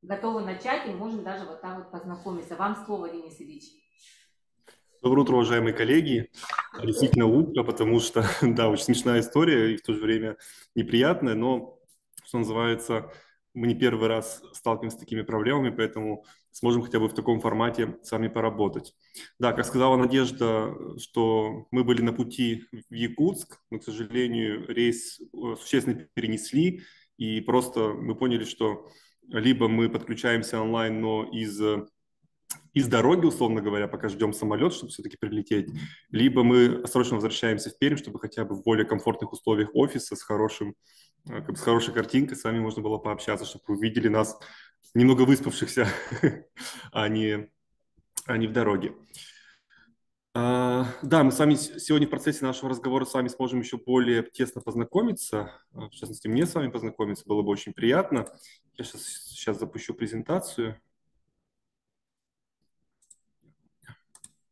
готовы начать и можем даже вот так вот познакомиться. Вам слово, Денис Ильич. Доброе утро, уважаемые коллеги. Действительно утро, потому что, да, очень смешная история и в то же время неприятная, но, что называется, мы не первый раз сталкиваемся с такими проблемами, поэтому сможем хотя бы в таком формате с вами поработать. Да, как сказала Надежда, что мы были на пути в Якутск, но, к сожалению, рейс существенно перенесли, и просто мы поняли, что либо мы подключаемся онлайн, но из дороги, условно говоря, пока ждем самолет, чтобы все-таки прилететь, либо мы срочно возвращаемся в Пермь, чтобы хотя бы в более комфортных условиях офиса с хорошим, как бы с хорошей картинкой с вами можно было пообщаться, чтобы вы увидели нас немного выспавшихся, а не, а не в дороге. Да, мы с вами сегодня в процессе нашего разговора с вами сможем еще более тесно познакомиться. В частности, мне с вами познакомиться было бы очень приятно. Я сейчас запущу презентацию.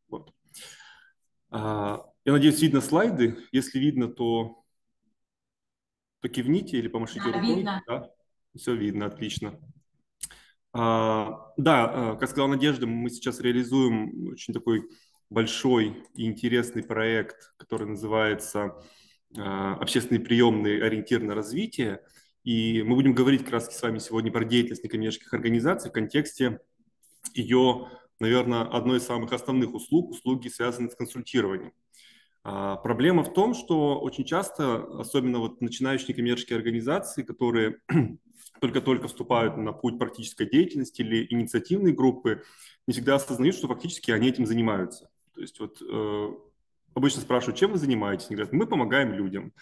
Вот. Я надеюсь, видно слайды. Если видно, то кивните или помашите Да, рукой. видно. Да, все видно, отлично. Да, как сказала Надежда, мы сейчас реализуем очень такой большой и интересный проект, который называется «Общественные приемные. Ориентир на развитие». И мы будем говорить как раз с вами сегодня про деятельность некоммерческих организаций в контексте ее, наверное, одной из самых основных услуги, связанных с консультированием. Проблема в том, что очень часто, особенно вот начинающие коммерческие организации, которые только-только вступают на путь практической деятельности или инициативные группы, не всегда осознают, что фактически они этим занимаются. То есть вот обычно спрашивают, чем вы занимаетесь? Они говорят, мы помогаем людям.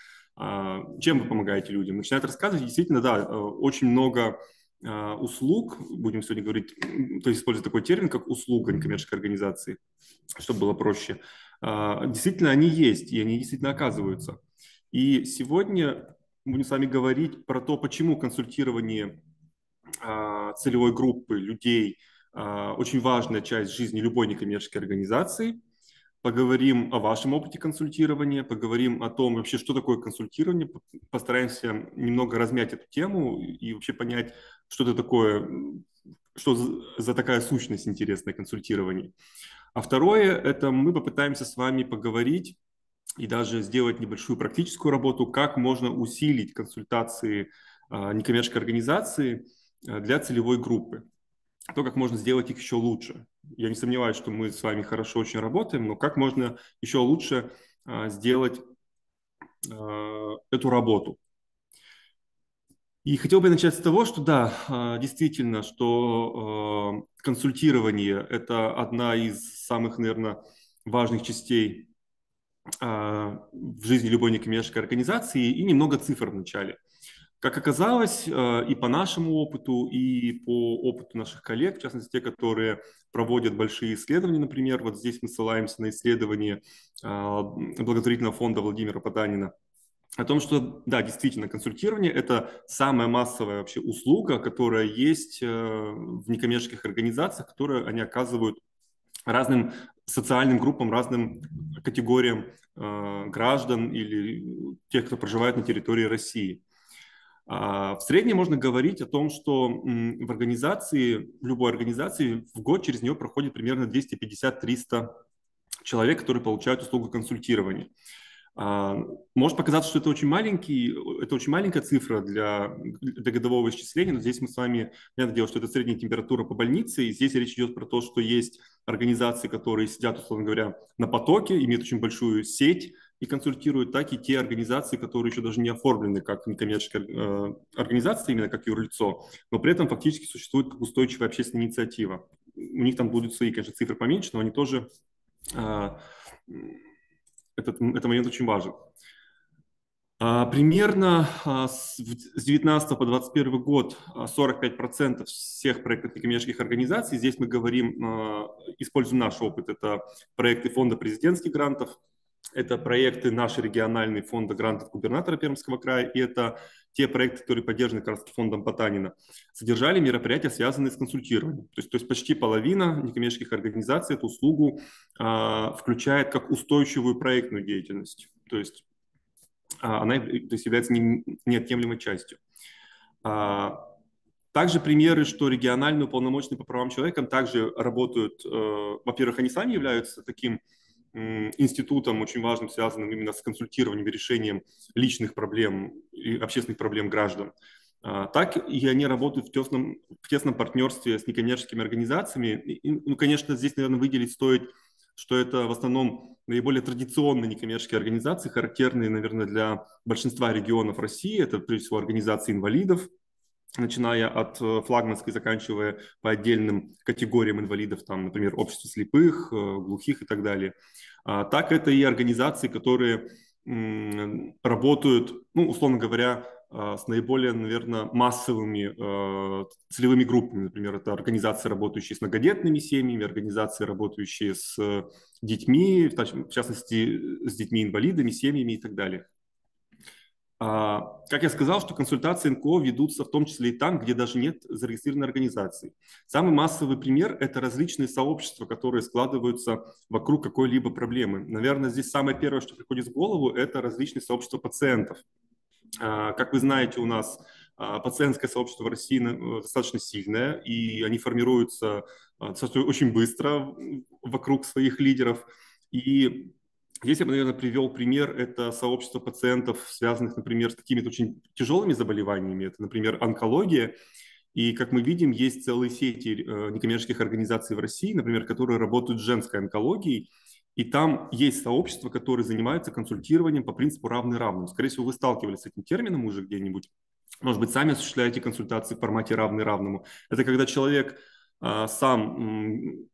Чем вы помогаете людям? Начинают рассказывать, действительно, да, очень много услуг, будем сегодня говорить, то есть использовать такой термин, как услуга некоммерческой организации, чтобы было проще. Действительно, они есть, и они действительно оказываются. И сегодня мы будем с вами говорить про то, почему консультирование целевой группы людей очень важная часть жизни любой некоммерческой организации. Поговорим о вашем опыте консультирования, поговорим о том вообще, что такое консультирование, постараемся немного размять эту тему и вообще понять, что это такое, что за такая сущность интересная консультирования. А второе, это мы попытаемся с вами поговорить и даже сделать небольшую практическую работу, как можно усилить консультации некоммерческой организации для целевой группы. То, как можно сделать их еще лучше. Я не сомневаюсь, что мы с вами хорошо очень работаем, но как можно еще лучше сделать эту работу. И хотел бы начать с того, что да, действительно, что консультирование – это одна из самых, наверное, важных частей в жизни любой некоммерческой организации, и немного цифр в начале. Как оказалось, и по нашему опыту, и по опыту наших коллег, в частности, те, которые проводят большие исследования, например, вот здесь мы ссылаемся на исследование благотворительного фонда Владимира Потанина, о том, что, да, действительно, консультирование – это самая массовая вообще услуга, которая есть в некоммерческих организациях, которые они оказывают разным социальным группам, разным категориям граждан или тех, кто проживает на территории России. В среднем можно говорить о том, что в организации, в любой организации в год через нее проходит примерно 250-300 человек, которые получают услугу консультирования. Может показаться, что это очень маленькая цифра для годового исчисления, но здесь мы с вами, понятное дело, что это средняя температура по больнице, и здесь речь идет про то, что есть организации, которые сидят, условно говоря, на потоке, имеют очень большую сеть и консультируют, так и те организации, которые еще даже не оформлены как некоммерческая организация, именно как юрлицо, но при этом фактически существует как устойчивая общественная инициатива. У них там будут свои, конечно, цифры поменьше, но они тоже этот момент очень важен. Примерно с 19 по 21 год 45% всех проектов некоммерческих организаций, здесь мы говорим, используем наш опыт, это проекты фонда президентских грантов, это проекты наши региональные фонда грантов губернатора Пермского края, и это те проекты, которые поддержаны как раз фондом Потанина, содержали мероприятия, связанные с консультированием. То есть почти половина некоммерческих организаций эту услугу включает как устойчивую проектную деятельность. То есть она является неотъемлемой частью. Также примеры, что региональные уполномоченные по правам человека также работают, во-первых, они сами являются таким институтом очень важным, связанным именно с консультированием и решением личных проблем и общественных проблем граждан. Так и они работают в тесном партнерстве с некоммерческими организациями. Ну, конечно, здесь, наверное, выделить стоит, что это в основном наиболее традиционные некоммерческие организации, характерные, наверное, для большинства регионов России. Это, прежде всего, организации инвалидов, начиная от флагманской, заканчивая по отдельным категориям инвалидов, там, например, общество слепых, глухих и так далее. Так это и организации, которые работают, ну, условно говоря, с наиболее, наверное, массовыми целевыми группами. Например, это организации, работающие с многодетными семьями, организации, работающие с детьми, в частности, с детьми-инвалидами, семьями и так далее. Как я сказал, что консультации НКО ведутся в том числе и там, где даже нет зарегистрированной организации. Самый массовый пример – это различные сообщества, которые складываются вокруг какой-либо проблемы. Наверное, здесь самое первое, что приходит в голову – это различные сообщества пациентов. Как вы знаете, у нас пациентское сообщество в России достаточно сильное, и они формируются достаточно очень быстро вокруг своих лидеров. И здесь я бы, наверное, привел пример. Это сообщество пациентов, связанных, например, с какими-то очень тяжелыми заболеваниями. Это, например, онкология. И, как мы видим, есть целые сети некоммерческих организаций в России, например, которые работают с женской онкологией. И там есть сообщества, которые занимаются консультированием по принципу равный равному. Скорее всего, вы сталкивались с этим термином уже где-нибудь. Может быть, сами осуществляете консультации в формате равный равному. Это когда человек сам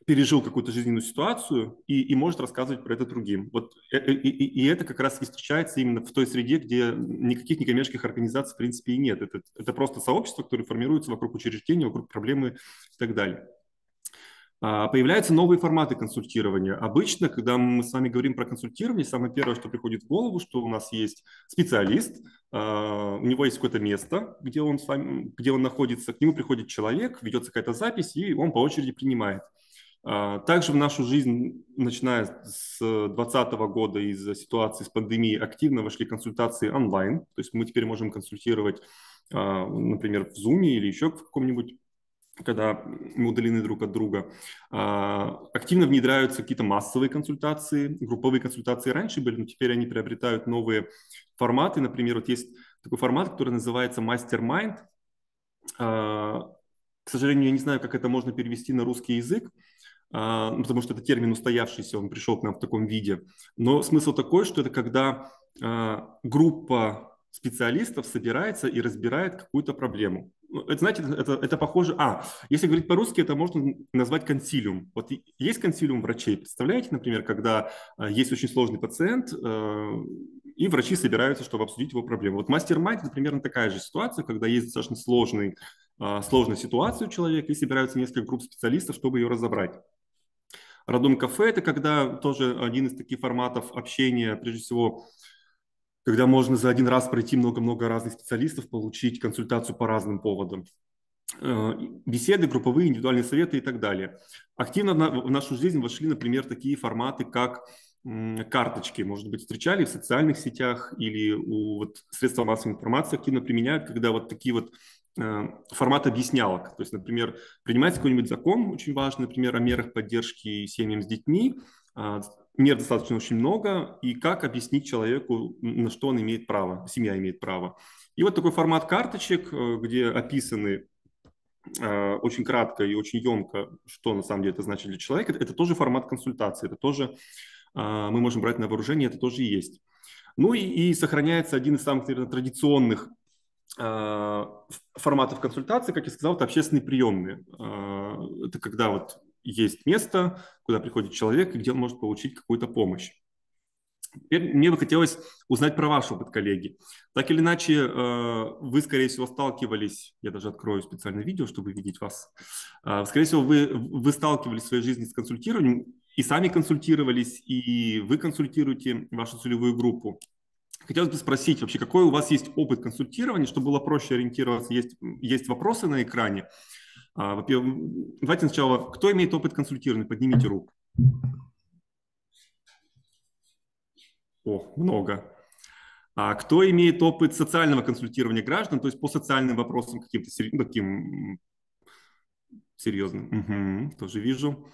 пережил какую-то жизненную ситуацию и может рассказывать про это другим. Вот, и это как раз и встречается именно в той среде, где никаких некоммерческих организаций в принципе и нет. Это просто сообщество, которое формируется вокруг учреждений, вокруг проблемы и так далее. Появляются новые форматы консультирования. Обычно, когда мы с вами говорим про консультирование, самое первое, что приходит в голову, что у нас есть специалист, у него есть какое-то место, где он находится, к нему приходит человек, ведется какая-то запись, и он по очереди принимает. Также в нашу жизнь, начиная с 2020 года из-за ситуации с пандемией, активно вошли консультации онлайн. То есть мы теперь можем консультировать, например, в Zoom или еще в каком-нибудь, когда мы удалены друг от друга. Активно внедряются какие-то массовые консультации, групповые консультации раньше были, но теперь они приобретают новые форматы. Например, вот есть такой формат, который называется Mastermind. К сожалению, я не знаю, как это можно перевести на русский язык, потому что это термин устоявшийся, он пришел к нам в таком виде. Но смысл такой, что это когда группа специалистов собирается и разбирает какую-то проблему. Это, знаете, это похоже... если говорить по-русски, это можно назвать консилиум. Вот есть консилиум врачей. Представляете, например, когда есть очень сложный пациент, и врачи собираются, чтобы обсудить его проблему. Вот мастер-майнд – это примерно такая же ситуация, когда есть достаточно сложная ситуация у человека, и собираются несколько групп специалистов, чтобы ее разобрать. Родом кафе – это когда тоже один из таких форматов общения, прежде всего, когда можно за один раз пройти много-много разных специалистов, получить консультацию по разным поводам. Беседы, групповые, индивидуальные советы и так далее. Активно в нашу жизнь вошли, например, такие форматы, как карточки. Может быть, встречали в социальных сетях или у средств массовой информации активно применяют, когда вот такие вот формат объяснялок. То есть, например, принимается какой-нибудь закон, очень важный, например, о мерах поддержки семьям с детьми. Мер достаточно очень много, и как объяснить человеку, на что он имеет право, семья имеет право. И вот такой формат карточек, где описаны очень кратко и очень емко, что на самом деле это значит для человека, это тоже формат консультации, это тоже мы можем брать на вооружение, это тоже есть. Ну и сохраняется один из самых, наверное, традиционных форматов консультации, как я сказал, это общественные приемные. Это когда вот есть место, куда приходит человек, и где он может получить какую-то помощь. Теперь мне бы хотелось узнать про ваш опыт, коллеги. Так или иначе, вы, скорее всего, сталкивались, я даже открою специальное видео, чтобы видеть вас. Скорее всего, вы сталкивались в своей жизни с консультированием, и сами консультировались, и вы консультируете вашу целевую группу. Хотелось бы спросить вообще, какой у вас есть опыт консультирования, чтобы было проще ориентироваться? Есть вопросы на экране. Давайте сначала, кто имеет опыт консультирования? Поднимите руку. О, много. А кто имеет опыт социального консультирования граждан, то есть по социальным вопросам каким-то таким серьезным? Мгм, тоже вижу.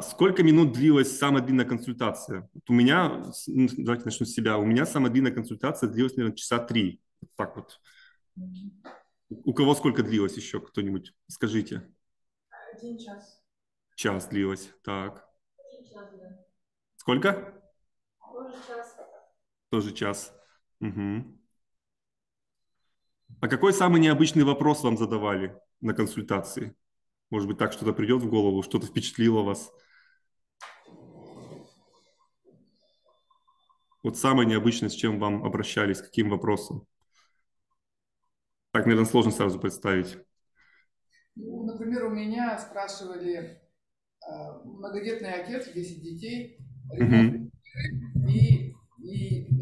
Сколько минут длилась самая длинная консультация? Вот у меня, давайте начну с себя, у меня самая длинная консультация длилась, наверное, часа 3. Вот так вот. У кого сколько длилось еще, кто-нибудь? Скажите. 1 час. Час длилась, так. 1 час, да. Сколько? Тоже час. Тоже час. Мгм. А какой самый необычный вопрос вам задавали на консультации? Может быть, так что-то придет в голову, что-то впечатлило вас? Вот самое необычное, с чем вам обращались, с каким вопросом? Так, наверное, сложно сразу представить. Ну, например, у меня спрашивали многодетный отец, 10 детей, ремонт, и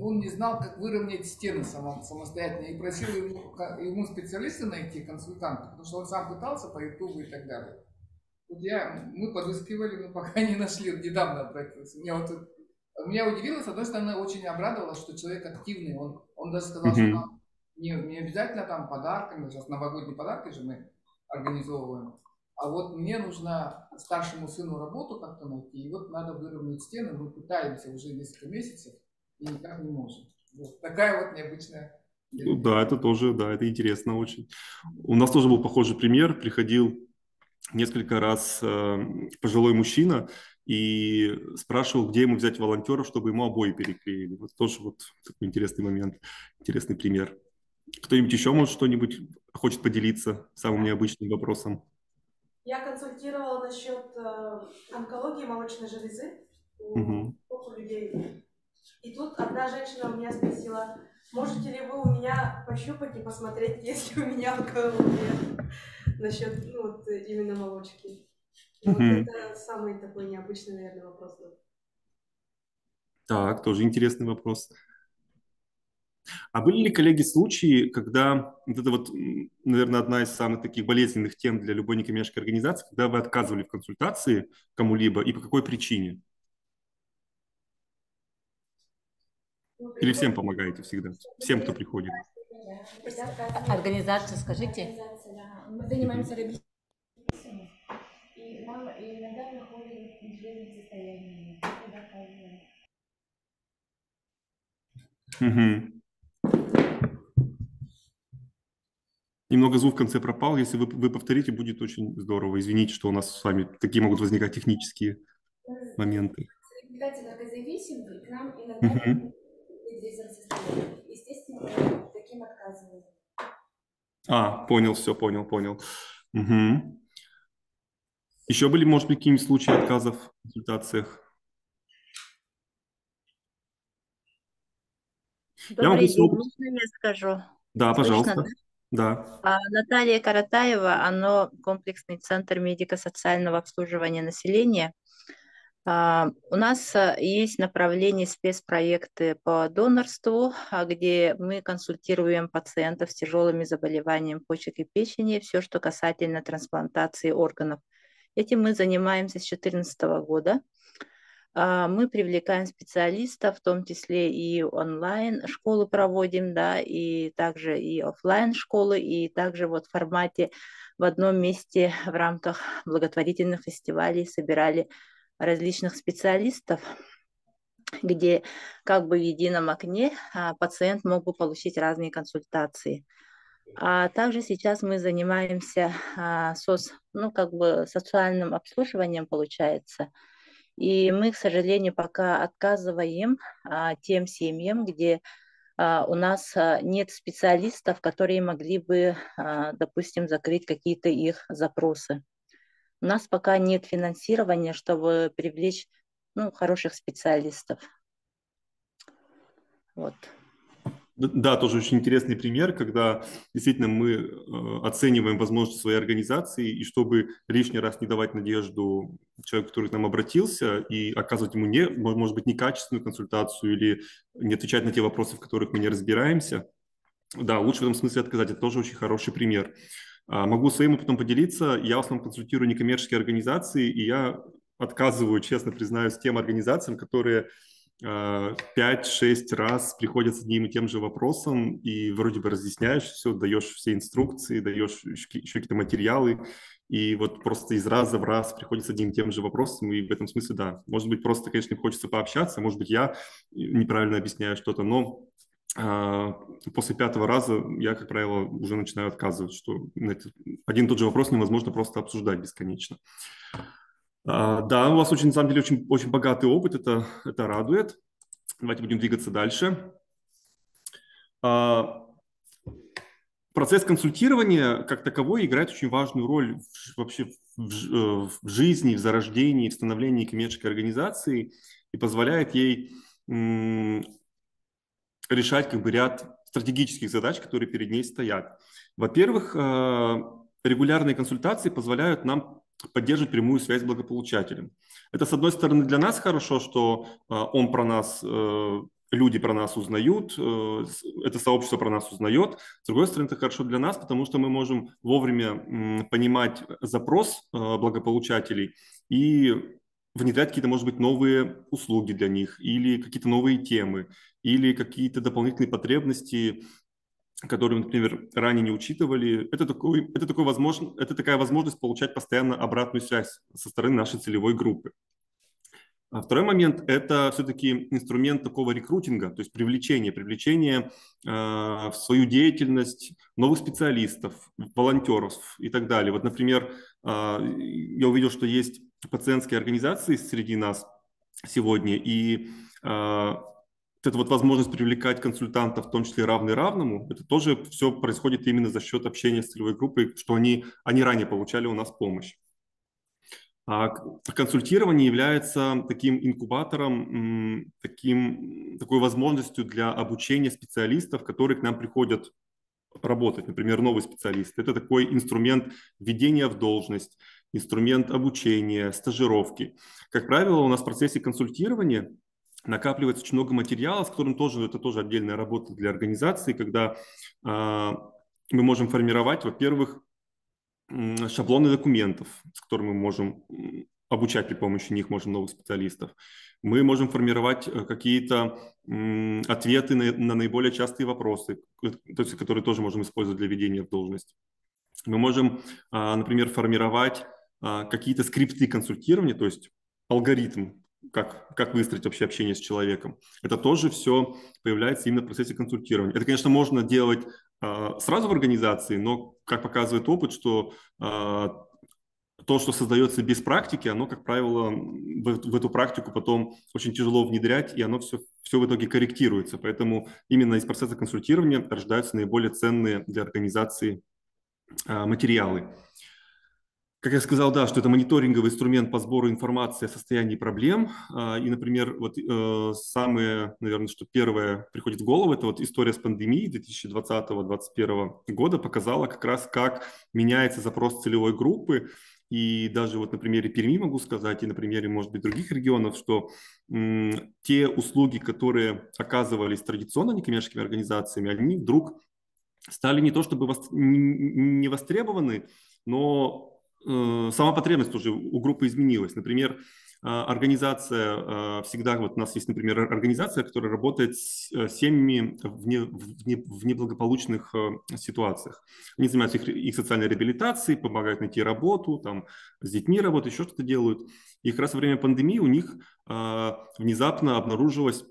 он не знал, как выровнять стены самостоятельно, и просил ему специалиста найти, консультанта, потому что он сам пытался по Ютубу и так далее. Вот мы подыскивали, но пока не нашли, вот недавно обратился. Меня удивило, с одной стороны, очень обрадовало, что человек активный, он даже сказал, что нам не обязательно там подарками, сейчас новогодние подарки же мы организовываем, а вот мне нужно старшему сыну работу как-то найти, и вот надо выровнять стены, мы пытаемся уже несколько месяцев и никак не можем. Вот такая вот необычная. Ну, да, это тоже, да, это интересно очень. У нас тоже был похожий пример. Приходил несколько раз пожилой мужчина и спрашивал, где ему взять волонтеров, чтобы ему обои переклеили. Вот тоже вот такой интересный момент, интересный пример. Кто-нибудь еще, может, что-нибудь хочет поделиться самым необычным вопросом? Я консультировала насчет онкологии молочной железы Мгм. у людей. И тут одна женщина у меня спросила, можете ли вы у меня пощупать и посмотреть, есть ли у меня онкология насчет вот, именно молочки. Вот Мгм. это самый такой необычный, наверное, вопрос был. Так, тоже интересный вопрос. А были ли, коллеги, случаи, когда вот это вот, наверное, одна из самых таких болезненных тем для любой некоммерческой организации, когда вы отказывали в консультации кому-либо и по какой причине? Или всем помогаете всегда? Всем, кто приходит? Организация, скажите. Организация, да. Мы занимаемся реабилитацией, и нам иногда приходят в нетрезвом состоянии. Когда отказываем. Мгм. Немного звук в конце пропал. Если вы повторите, будет очень здорово. Извините, что у нас с вами такие могут возникать технические моменты. Реабилитация наркозависимых, к нам иногда Мгм. приходят в нетрезвом состоянии. Естественно, мы таким отказываем. Понял, все, понял. Мгм. Еще были, может быть, какие-нибудь случаи отказов в консультациях? Я могу Добрый день, свой- можно я скажу? Да, Слышно, пожалуйста. да? Да. Наталья Каратаева, оно комплексный центр медико-социального обслуживания населения. У нас есть направление спецпроекты по донорству, где мы консультируем пациентов с тяжелыми заболеваниями почек и печени, все, что касательно трансплантации органов. Этим мы занимаемся с 2014 года. Мы привлекаем специалистов, в том числе и онлайн школы проводим, да, и также и офлайн школы, и также вот в формате в одном месте в рамках благотворительных фестивалей собирали различных специалистов, где как бы в едином окне пациент мог бы получить разные консультации. А также сейчас мы занимаемся социальным обслуживанием, получается. И мы, к сожалению, пока отказываем тем семьям, где у нас нет специалистов, которые могли бы, допустим, закрыть какие-то их запросы. У нас пока нет финансирования, чтобы привлечь хороших специалистов. Вот. Да, тоже очень интересный пример, когда действительно мы оцениваем возможности своей организации, и чтобы лишний раз не давать надежду человеку, который к нам обратился, и оказывать ему, может быть, некачественную консультацию или не отвечать на те вопросы, в которых мы не разбираемся. Да, лучше в этом смысле отказать. Это тоже очень хороший пример. Могу своим опытом поделиться. Я в основном консультирую некоммерческие организации, и я отказываю, честно признаюсь, тем организациям, которые 5-6 раз приходят с одним и тем же вопросом, и вроде бы разъясняешь все, даешь все инструкции, даешь еще какие-то материалы, и вот просто из раза в раз приходит с одним и тем же вопросом, и в этом смысле, да, может быть, просто, конечно, им хочется пообщаться, может быть, я неправильно объясняю что-то, но после 5-го раза я, как правило, уже начинаю отказывать, что один и тот же вопрос невозможно просто обсуждать бесконечно. Да, у вас очень, на самом деле, очень, очень богатый опыт, это радует. Давайте будем двигаться дальше. Процесс консультирования как таковой играет очень важную роль вообще в жизни, в зарождении, в становлении коммерческой организации и позволяет ей решать как бы ряд стратегических задач, которые перед ней стоят. Во-первых, регулярные консультации позволяют нам поддерживать прямую связь с благополучателем. Это, с одной стороны, для нас хорошо, что он про нас, люди про нас узнают, это сообщество про нас узнает. С другой стороны, это хорошо для нас, потому что мы можем вовремя понимать запрос благополучателей и внедрять какие-то, может быть, новые услуги для них или какие-то новые темы, или какие-то дополнительные потребности, которые, например, ранее не учитывали. Это такая возможность получать постоянно обратную связь со стороны нашей целевой группы. А второй момент – это все-таки инструмент такого рекрутинга, то есть привлечение в свою деятельность новых специалистов, волонтеров и так далее. Вот, например, я увидел, что есть пациентские организации среди нас сегодня, и эта вот возможность привлекать консультантов, в том числе равный равному, это тоже все происходит именно за счет общения с целевой группой, что они ранее получали у нас помощь. Консультирование является таким инкубатором, такой возможностью для обучения специалистов, которые к нам приходят работать, например, новый специалист. Это такой инструмент введения в должность, инструмент обучения, стажировки. Как правило, у нас в процессе консультирования накапливается очень много материала, с которым это тоже отдельная работа для организации, когда мы можем формировать, во-первых, шаблоны документов, с которыми мы можем обучать при помощи них новых специалистов. Мы можем формировать какие-то ответы на наиболее частые вопросы, то есть, которые тоже можем использовать для введения в должность. Мы можем, например, формировать какие-то скрипты консультирования, то есть алгоритм, как выстроить вообще общение с человеком. Это тоже все появляется именно в процессе консультирования. Это, конечно, можно делать сразу в организации, но, как показывает опыт, что то, что создается без практики, оно, как правило, в эту практику потом очень тяжело внедрять, и оно все в итоге корректируется. Поэтому именно из процесса консультирования рождаются наиболее ценные для организации материалы. Как я сказал, да, что это мониторинговый инструмент по сбору информации о состоянии проблем. И, например, вот самое, наверное, что первое приходит в голову, это вот история с пандемией 2020-2021 года показала как раз, как меняется запрос целевой группы. И даже вот на примере Перми могу сказать, и на примере, может быть, других регионов, что те услуги, которые оказывались традиционно некоммерческими организациями, они вдруг стали не то чтобы не востребованы, но сама потребность уже у группы изменилась. Например, организация всегда, вот у нас есть, например, организация, которая работает с семьями в неблагополучных ситуациях. Они занимаются их социальной реабилитацией, помогают найти работу, там, с детьми работают, еще что-то делают. И как раз во время пандемии у них внезапно обнаружилась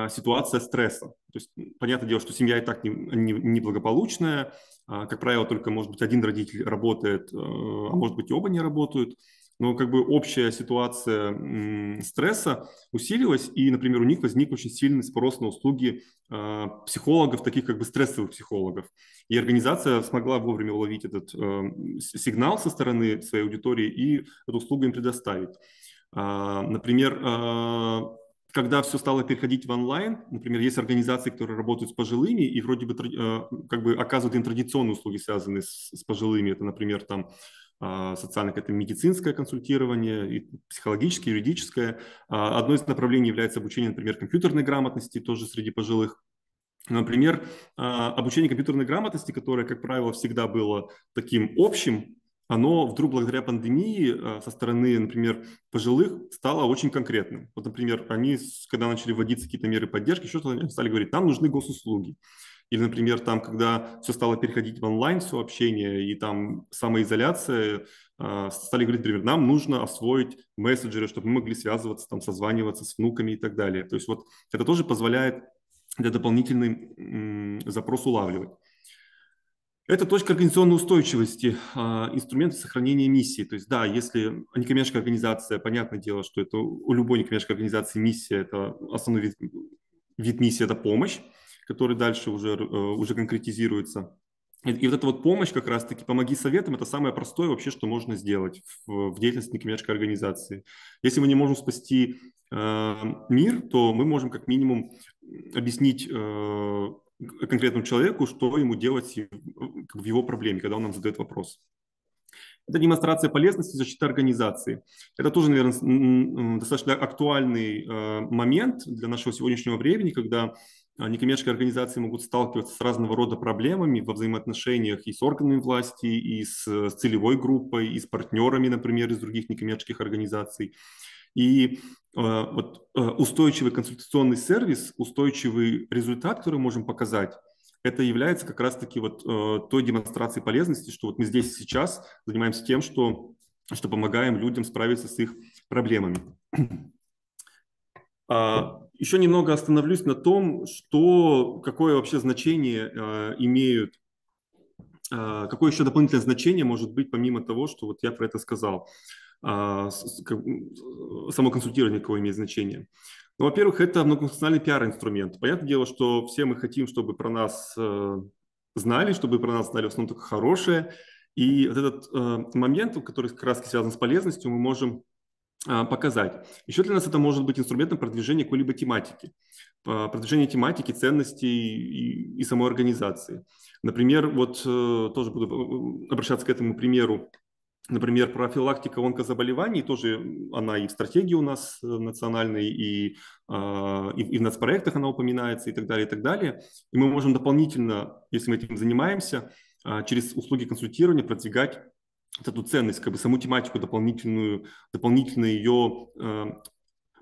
ситуация стресса. То есть, понятное дело, что семья и так неблагополучная, как правило, только, может быть, один родитель работает, а может быть, и оба не работают, но как бы общая ситуация стресса усилилась, и, например, у них возник очень сильный спрос на услуги психологов, таких как бы стрессовых психологов. И организация смогла вовремя уловить этот сигнал со стороны своей аудитории и эту услугу им предоставить. Например, когда все стало переходить в онлайн, например, есть организации, которые работают с пожилыми и вроде бы как бы оказывают им традиционные услуги, связанные с пожилыми. Это, например, там социальное какое-то медицинское консультирование, и психологическое, юридическое. Одно из направлений является обучение, например, компьютерной грамотности, тоже среди пожилых. Например, обучение компьютерной грамотности, которое, как правило, всегда было таким общим, оно вдруг благодаря пандемии со стороны, например, пожилых стало очень конкретным. Вот, например, они, когда начали вводиться какие-то меры поддержки, что-то они стали говорить, нам нужны госуслуги. Или, например, там, когда все стало переходить в онлайн, все общение, и там самоизоляция, стали говорить, например, нам нужно освоить мессенджеры, чтобы мы могли связываться, там, созваниваться с внуками и так далее. То есть вот это тоже позволяет для дополнительный запрос улавливать. Это точка организационной устойчивости, инструмент сохранения миссии. То есть, да, если некоммерческая организация, понятное дело, что это у любой некоммерческой организации миссия, это основной вид миссии – это помощь, который дальше уже конкретизируется. И вот эта вот помощь как раз-таки «помоги советам» – это самое простое вообще, что можно сделать в деятельности некоммерческой организации. Если мы не можем спасти мир, то мы можем как минимум объяснить конкретному человеку, что ему делать в его проблеме, когда он нам задает вопрос. Это демонстрация полезности защиты организации. Это тоже, наверное, достаточно актуальный момент для нашего сегодняшнего времени, когда некоммерческие организации могут сталкиваться с разного рода проблемами во взаимоотношениях и с органами власти, и с целевой группой, и с партнерами, например, из других некоммерческих организаций. И вот устойчивый консультационный сервис, устойчивый результат, который мы можем показать, это является как раз-таки вот той демонстрацией полезности, что вот мы здесь и сейчас занимаемся тем, что помогаем людям справиться с их проблемами. Еще немного остановлюсь на том, какое вообще значение имеют, какое еще дополнительное значение может быть, помимо того, что вот я про это сказал. Само консультирование какое имеет значение. Ну, во-первых, это многофункциональный пиар-инструмент. Понятное дело, что все мы хотим, чтобы про нас знали, чтобы про нас знали в основном только хорошее. И вот этот момент, который как раз связан с полезностью, мы можем показать. Еще для нас это может быть инструментом продвижения какой-либо тематики. Продвижение тематики, ценностей и самой организации. Например, вот тоже буду обращаться к этому примеру. Например, профилактика онкозаболеваний, тоже она и в стратегии у нас национальной, и в нацпроектах она упоминается, и так далее, и так далее. И мы можем дополнительно, если мы этим занимаемся, через услуги консультирования продвигать вот эту ценность, как бы саму тематику дополнительно ее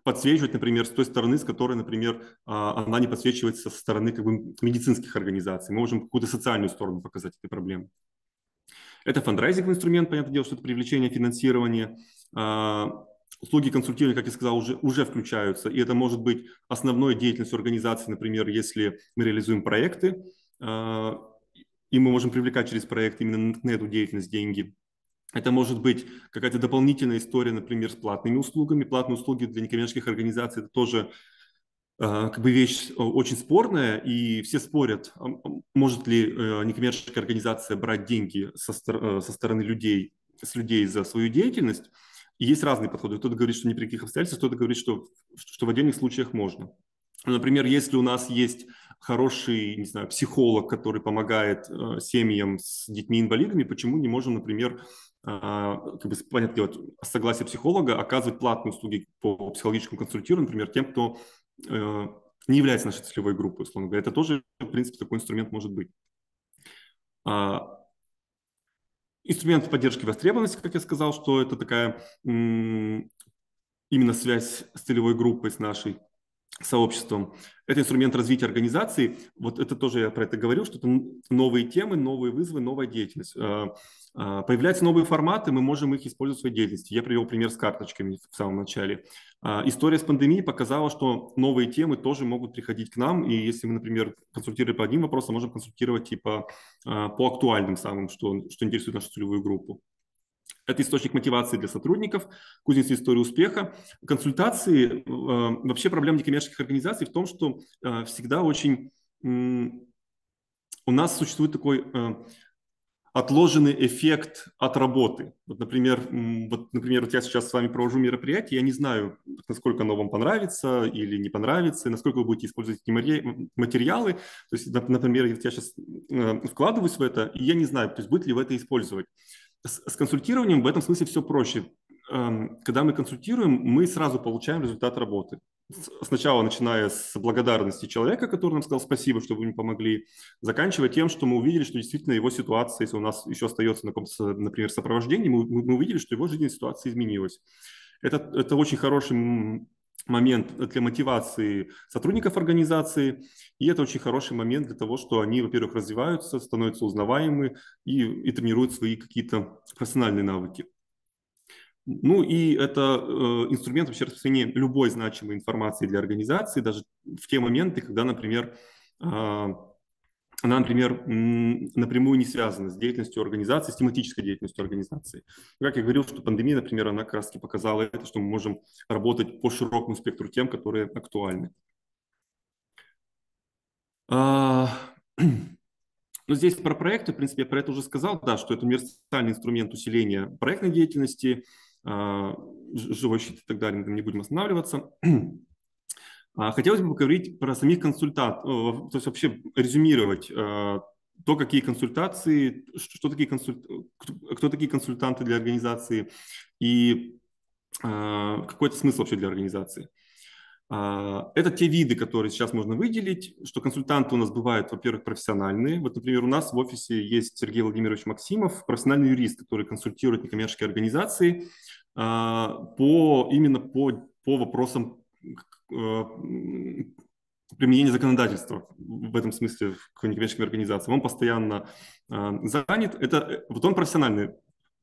подсвечивать, например, с той стороны, с которой, например, она не подсвечивается со стороны как бы медицинских организаций. Мы можем какую-то социальную сторону показать этой проблемы. Это фандрайзинговый инструмент, понятное дело, что это привлечение финансирования. Услуги консультирования, как я сказал, уже включаются. И это может быть основной деятельностью организации, например, если мы реализуем проекты, и мы можем привлекать через проект именно на эту деятельность деньги. Это может быть какая-то дополнительная история, например, с платными услугами. Платные услуги для некоммерческих организаций – это тоже как бы вещь очень спорная, и все спорят, может ли некоммерческая организация брать деньги со стороны людей, с людей за свою деятельность. И есть разные подходы. Кто-то говорит, что ни при каких обстоятельствах, кто-то говорит, что в отдельных случаях можно. Например, если у нас есть хороший, не знаю, психолог, который помогает семьям с детьми-инвалидами, почему не можем, например, как бы, понятно дело, согласие психолога оказывать платные услуги по психологическому консультированию, например, тем, кто не является нашей целевой группой, условно говоря. Это тоже, в принципе, такой инструмент может быть. Инструмент поддержки востребованности, как я сказал, что это такая именно связь с целевой группой, с нашей сообществом. Это инструмент развития организации. Вот это тоже я про это говорил, что это новые темы, новые вызовы, новая деятельность. Появляются новые форматы, мы можем их использовать в своей деятельности. Я привел пример с карточками в самом начале. История с пандемией показала, что новые темы тоже могут приходить к нам. И если мы, например, консультируем по одним вопросам, можем консультировать и по актуальным самым, что интересует нашу целевую группу. Это источник мотивации для сотрудников, кузница истории успеха. Консультации, вообще проблема некоммерческих организаций в том, что всегда очень у нас существует такой отложенный эффект от работы. Вот, например, вот я сейчас с вами провожу мероприятие, я не знаю, насколько оно вам понравится или не понравится, насколько вы будете использовать эти материалы. То есть, например, я сейчас вкладываюсь в это, и я не знаю, то есть будет ли вы это использовать. С консультированием в этом смысле все проще. Когда мы консультируем, мы сразу получаем результат работы. сначала начиная с благодарности человека, который нам сказал спасибо, что вы мне помогли, заканчивая тем, что мы увидели, что действительно его ситуация, если у нас еще остается на каком-то, например, сопровождении, мы увидели, что его жизненная ситуация изменилась. Это очень хороший момент для мотивации сотрудников организации, и это очень хороший момент для того, что они, во-первых, развиваются, становятся узнаваемы и тренируют свои какие-то профессиональные навыки. Ну и это инструмент вообще распространения любой значимой информации для организации, даже в те моменты, когда, например, она, например, напрямую не связана с деятельностью организации, с тематической деятельностью организации. Как я говорил, что пандемия, например, она как раз показала это, что мы можем работать по широкому спектру тем, которые актуальны. Ну, здесь про проекты, в принципе, я про это уже сказал, да, что это универсальный инструмент усиления проектной деятельности, живой щит и так далее, не будем останавливаться. Хотелось бы поговорить про самих консультантов, то есть вообще резюмировать то, какие консультации, кто такие консультанты для организации и какой-то смысл вообще для организации. Это те виды, которые сейчас можно выделить, что консультанты у нас бывают, во-первых, профессиональные. Вот, например, у нас в офисе есть Сергей Владимирович Максимов, профессиональный юрист, который консультирует некоммерческие организации именно по вопросам применения законодательства в этом смысле к некоммерческим организациям. Он постоянно занят. Вот он профессиональный.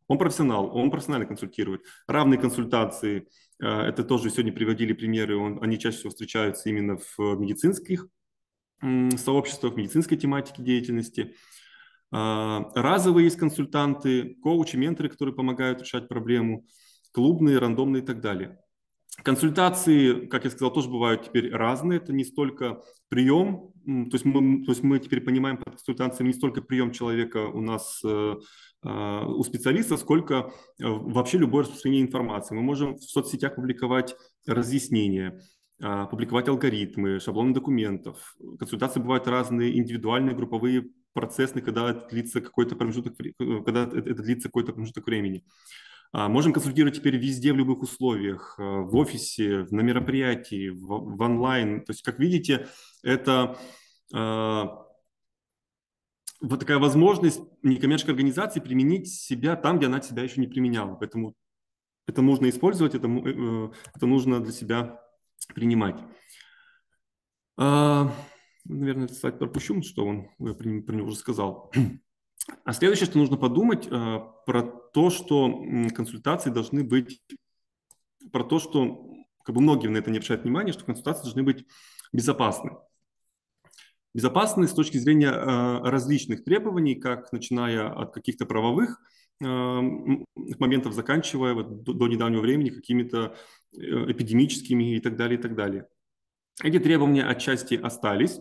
Он профессионально консультирует. Равные консультации, это тоже сегодня приводили примеры, они чаще всего встречаются именно в медицинских сообществах, в медицинской тематике деятельности. Разовые есть консультанты, коучи, менторы, которые помогают решать проблему, клубные, рандомные и так далее. Консультации, как я сказал, тоже бывают теперь разные. Это не столько прием, то есть мы теперь понимаем под консультацией не столько прием человека у нас у специалиста, сколько вообще любое распространение информации. Мы можем в соцсетях публиковать разъяснения, публиковать алгоритмы, шаблоны документов. Консультации бывают разные, индивидуальные, групповые, процессные, когда это длится какой-то промежуток времени. Можем консультировать теперь везде, в любых условиях, в офисе, на мероприятии, в онлайн. То есть, как видите, это вот такая возможность некоммерческой организации применить себя там, где она себя еще не применяла. Поэтому это нужно использовать, это нужно для себя принимать. Наверное, этот слайд пропущу, что я про него уже сказал. А следующее, что нужно подумать, про то, что консультации должны быть, про то, что многие на это не обращают внимания, что консультации должны быть безопасны. Безопасны с точки зрения различных требований, как начиная от каких-то правовых моментов, заканчивая до недавнего времени какими-то эпидемическими и так далее, и так далее. Эти требования отчасти остались,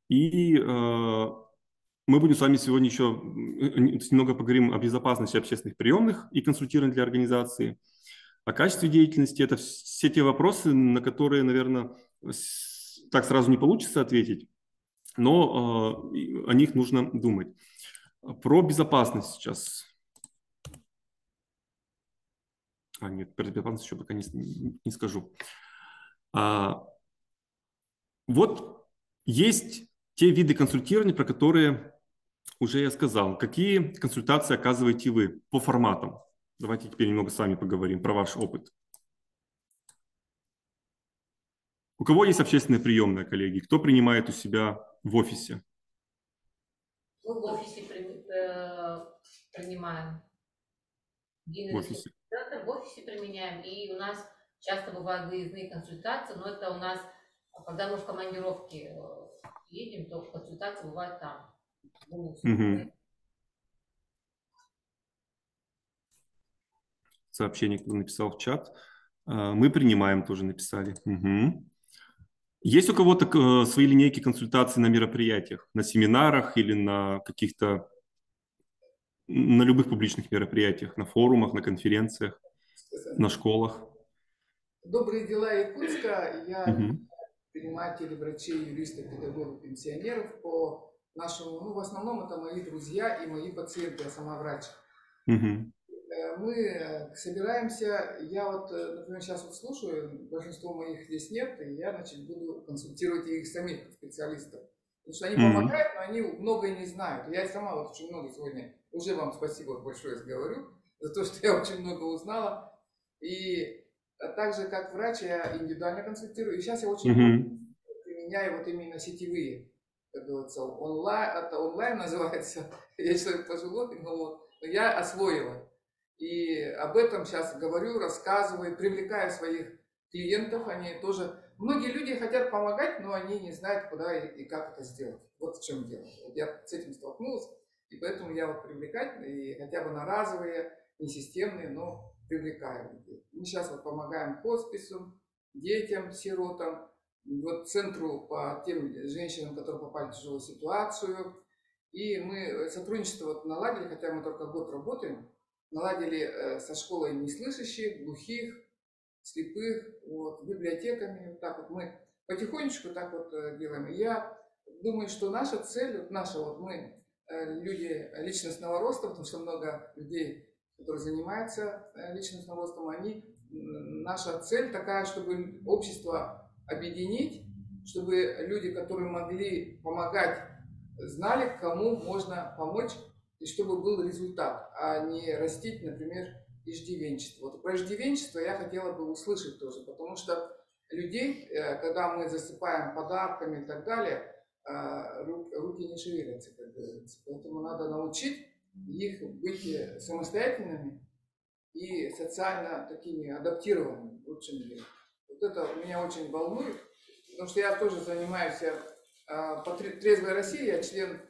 и мы будем с вами сегодня еще немного поговорим о безопасности общественных приемных и консультирований для организации, о качестве деятельности. Это все те вопросы, на которые, наверное, так сразу не получится ответить, но о них нужно думать. Про безопасность сейчас. Нет, про безопасность еще пока не скажу. Вот есть те виды консультирования, про которые уже я сказал. Какие консультации оказываете вы по форматам? Давайте теперь немного с вами поговорим про ваш опыт. У кого есть общественная приемная, коллеги? Кто принимает у себя в офисе? Мы в офисе принимаем. В офисе. В офисе применяем. И у нас часто бывают выездные консультации, но это у нас, когда мы в командировке едем, то консультации бывают там. Угу. Сообщение, кто написал в чат. Мы принимаем, тоже написали. Угу. Есть у кого-то свои линейки консультаций на мероприятиях, на семинарах или на каких-то, на любых публичных мероприятиях, на форумах, на конференциях, на школах? Добрые дела Якутска. Я предприниматель, врачей, юристов, педагогов, пенсионеров по нашему, в основном это мои друзья и мои пациенты, я сама врач. мы собираемся, я вот, например, сейчас вот слушаю, большинство моих здесь нет, и я, значит, буду консультировать их самих специалистов. Потому что они помогают, но они многое не знают. Я и сама вот очень много сегодня, уже вам спасибо большое говорю, за то, что я очень много узнала. И так же, как врач, я индивидуально консультирую. И сейчас я очень много применяю вот именно сетевые, как говорится, онлайн, это онлайн называется, я человек пожилой, но я освоила. И об этом сейчас говорю, рассказываю, привлекаю своих клиентов, они тоже... Многие люди хотят помогать, но они не знают, куда и как это сделать. Вот в чем дело. Вот я с этим столкнулась, и поэтому я вот привлекать, и хотя бы на разовые, не системные, но привлекаю людей. Мы сейчас вот помогаем хоспису, детям, сиротам, вот центру по тем женщинам, которые попали в тяжелую ситуацию. И мы сотрудничество вот наладили, хотя мы только год работаем, наладили со школой неслышащих, глухих, слепых, вот, библиотеками. Вот так вот мы потихонечку так вот делаем. И я думаю, что наша цель, вот наша, вот мы люди личностного роста, потому что много людей, которые занимаются личностным ростом, наша цель такая, чтобы общество объединить, чтобы люди, которые могли помогать, знали, кому можно помочь, и чтобы был результат, а не растить, например, иждивенчество. Вот про иждивенчество я хотела бы услышать тоже, потому что людей, когда мы засыпаем подарками и так далее, руки не шевелятся, как говорится. Поэтому надо научить их быть самостоятельными и социально такими адаптированными, в лучшем мире. Вот это меня очень волнует, потому что я тоже занимаюсь по «Трезвой России», я член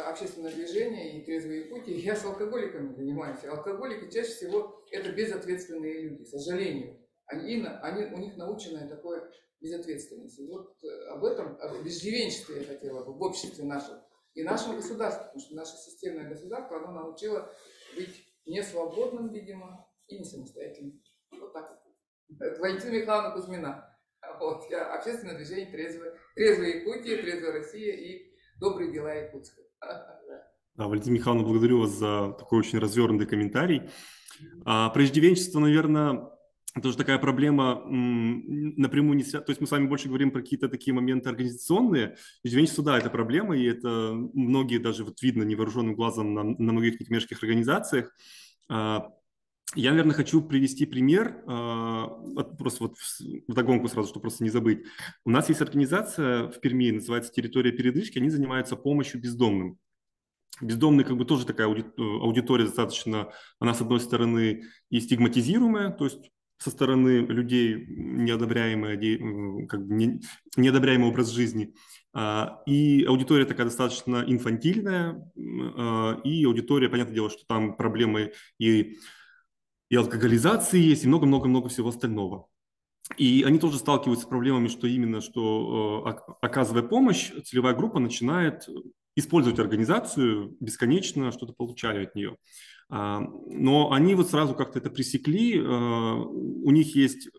общественного движения и «Трезвой Якутии», я с алкоголиками занимаюсь. Алкоголики чаще всего это безответственные люди, к сожалению. У них наученное такое безответственность. И вот об этом, об иждивенчестве я хотела бы в обществе нашем и нашем государстве, потому что наше системное государство, оно научило быть несвободным, видимо, и не самостоятельным. Вот так вот. Валентина Михайловна Кузьмина. Вот, я общественное движение «Трезвая Якутия», «Трезвая Россия» и «Добрые дела Якутска». Да, Валентина Михайловна, благодарю вас за такой очень развернутый комментарий. Про иждивенчество, наверное, тоже такая проблема напрямую не связана. То есть мы с вами больше говорим про какие-то такие моменты организационные. Иждивенчество, да, это проблема, и это многие даже вот видно невооруженным глазом на многих коммерческих организациях. Я, наверное, хочу привести пример, просто вот вдогонку сразу, чтобы просто не забыть. У нас есть организация в Перми, называется «Территория передышки», они занимаются помощью бездомным. Бездомные как бы тоже такая аудитория достаточно, она с одной стороны и стигматизируемая, то есть со стороны людей неодобряемый образ жизни, и аудитория такая достаточно инфантильная, и аудитория, понятное дело, что там проблемы и алкоголизации есть, и много-много-много всего остального. И они тоже сталкиваются с проблемами, что именно, что оказывая помощь, целевая группа начинает использовать организацию бесконечно, что-то получали от нее. Но они вот сразу как-то это пресекли, у них есть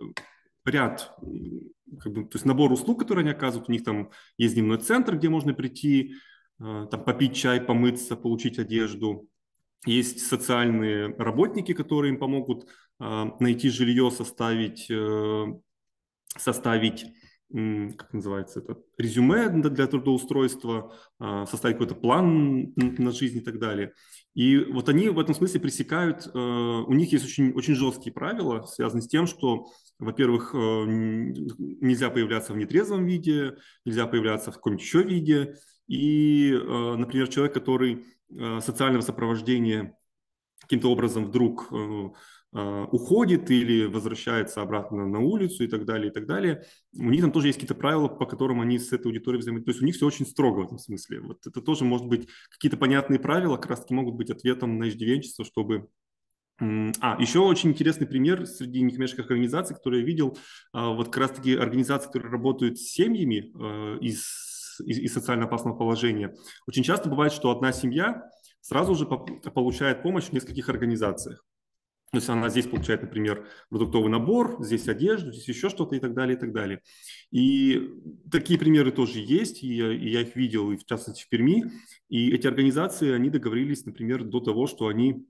ряд, то есть набор услуг, которые они оказывают, у них там есть дневной центр, где можно прийти, там, попить чай, помыться, получить одежду. Есть социальные работники, которые им помогут найти жилье, составить, как называется это, резюме для трудоустройства, составить какой-то план на жизнь и так далее. И вот они в этом смысле пресекают, у них есть очень, очень жесткие правила, связанные с тем, что, во-первых, нельзя появляться в нетрезвом виде, нельзя появляться в каком-нибудь еще виде. И, например, человек, который социального сопровождения каким-то образом вдруг уходит или возвращается обратно на улицу и так далее, у них там тоже есть какие-то правила, по которым они с этой аудиторией взаимодействуют. То есть у них все очень строго в этом смысле. Вот это тоже может быть какие-то понятные правила, как раз-таки могут быть ответом на иждивенчество, чтобы... еще очень интересный пример среди некоммерческих организаций, которые я видел, вот как раз-таки организации, которые работают с семьями из социально опасного положения. Очень часто бывает, что одна семья сразу же получает помощь в нескольких организациях. То есть она здесь получает, например, продуктовый набор, здесь одежду, здесь еще что-то и так далее, и так далее. И такие примеры тоже есть, и я их видел, и в частности в Перми. И эти организации, они договорились, например, до того, что они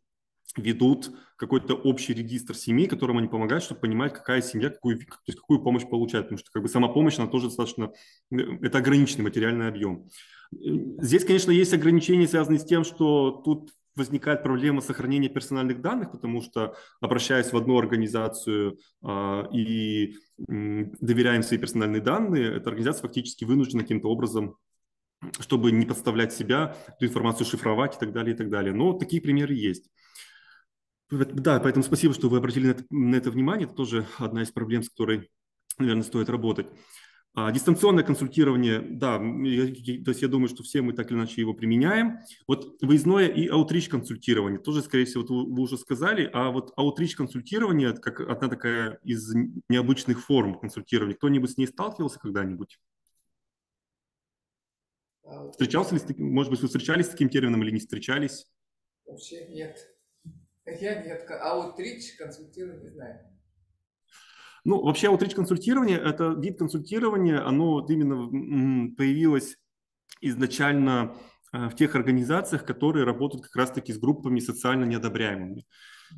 ведут какой-то общий регистр семей, которым они помогают, чтобы понимать, какая семья, то есть какую помощь получает, потому что как бы сама помощь, она тоже достаточно, это ограниченный материальный объем. Здесь, конечно, есть ограничения, связанные с тем, что тут возникает проблема сохранения персональных данных, потому что, обращаясь в одну организацию и доверяем свои персональные данные, эта организация фактически вынуждена каким-то образом, чтобы не подставлять себя, эту информацию шифровать и так далее, и так далее. Но такие примеры есть. Да, поэтому спасибо, что вы обратили на это внимание. Это тоже одна из проблем, с которой, наверное, стоит работать. Дистанционное консультирование, да, то есть я думаю, что все мы так или иначе его применяем. Вот выездное и аутрич консультирование, тоже, скорее всего, вы уже сказали, а вот аутрич консультирование, как одна такая из необычных форм консультирования, кто-нибудь с ней сталкивался когда-нибудь? Встречался ли с таким, может быть, вы встречались с таким термином или не встречались? Вообще нет. Я нет. Аутрич консультирую, не знаю. Ну, вообще, аутрич консультирование – это вид консультирования, оно вот именно появилось изначально в тех организациях, которые работают как раз-таки с группами социально неодобряемыми.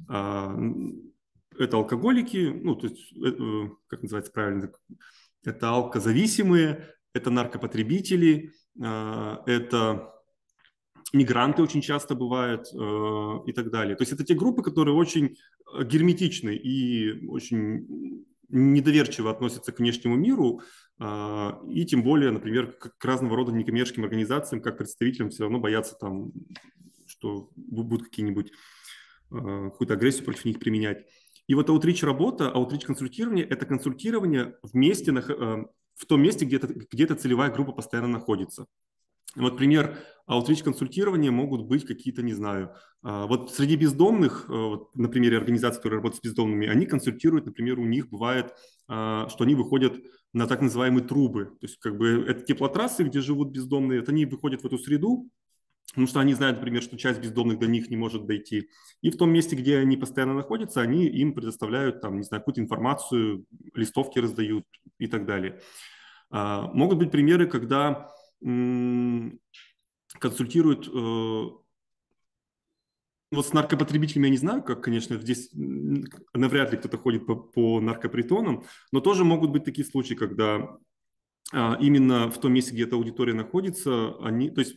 Это алкоголики, ну, то есть, как называется правильно, это алкозависимые, это наркопотребители, это мигранты очень часто бывают и так далее. То есть это те группы, которые очень герметичны и очень недоверчиво относятся к внешнему миру, и тем более, например, к разного рода некоммерческим организациям, как представителям, все равно боятся там, что будут какие-нибудь какую-то агрессию против них применять. И вот аутрич работа, аутрич консультирование – это консультирование вместе, в том месте, где эта целевая группа постоянно находится. Вот пример аутрич консультирования могут быть какие-то, не знаю, вот среди бездомных, вот на примере организаций, которые работают с бездомными, они консультируют, например, у них бывает, что они выходят на так называемые трубы, то есть как бы это теплотрассы, где живут бездомные, вот они выходят в эту среду, потому что они знают, например, что часть бездомных до них не может дойти. И в том месте, где они постоянно находятся, они им предоставляют, там, не знаю, какую-то информацию, листовки раздают и так далее. Могут быть примеры, когда консультируют, вот с наркопотребителями я не знаю, как, конечно, здесь навряд ли кто-то ходит по наркопритонам, но тоже могут быть такие случаи, когда именно в том месте, где эта аудитория находится, то есть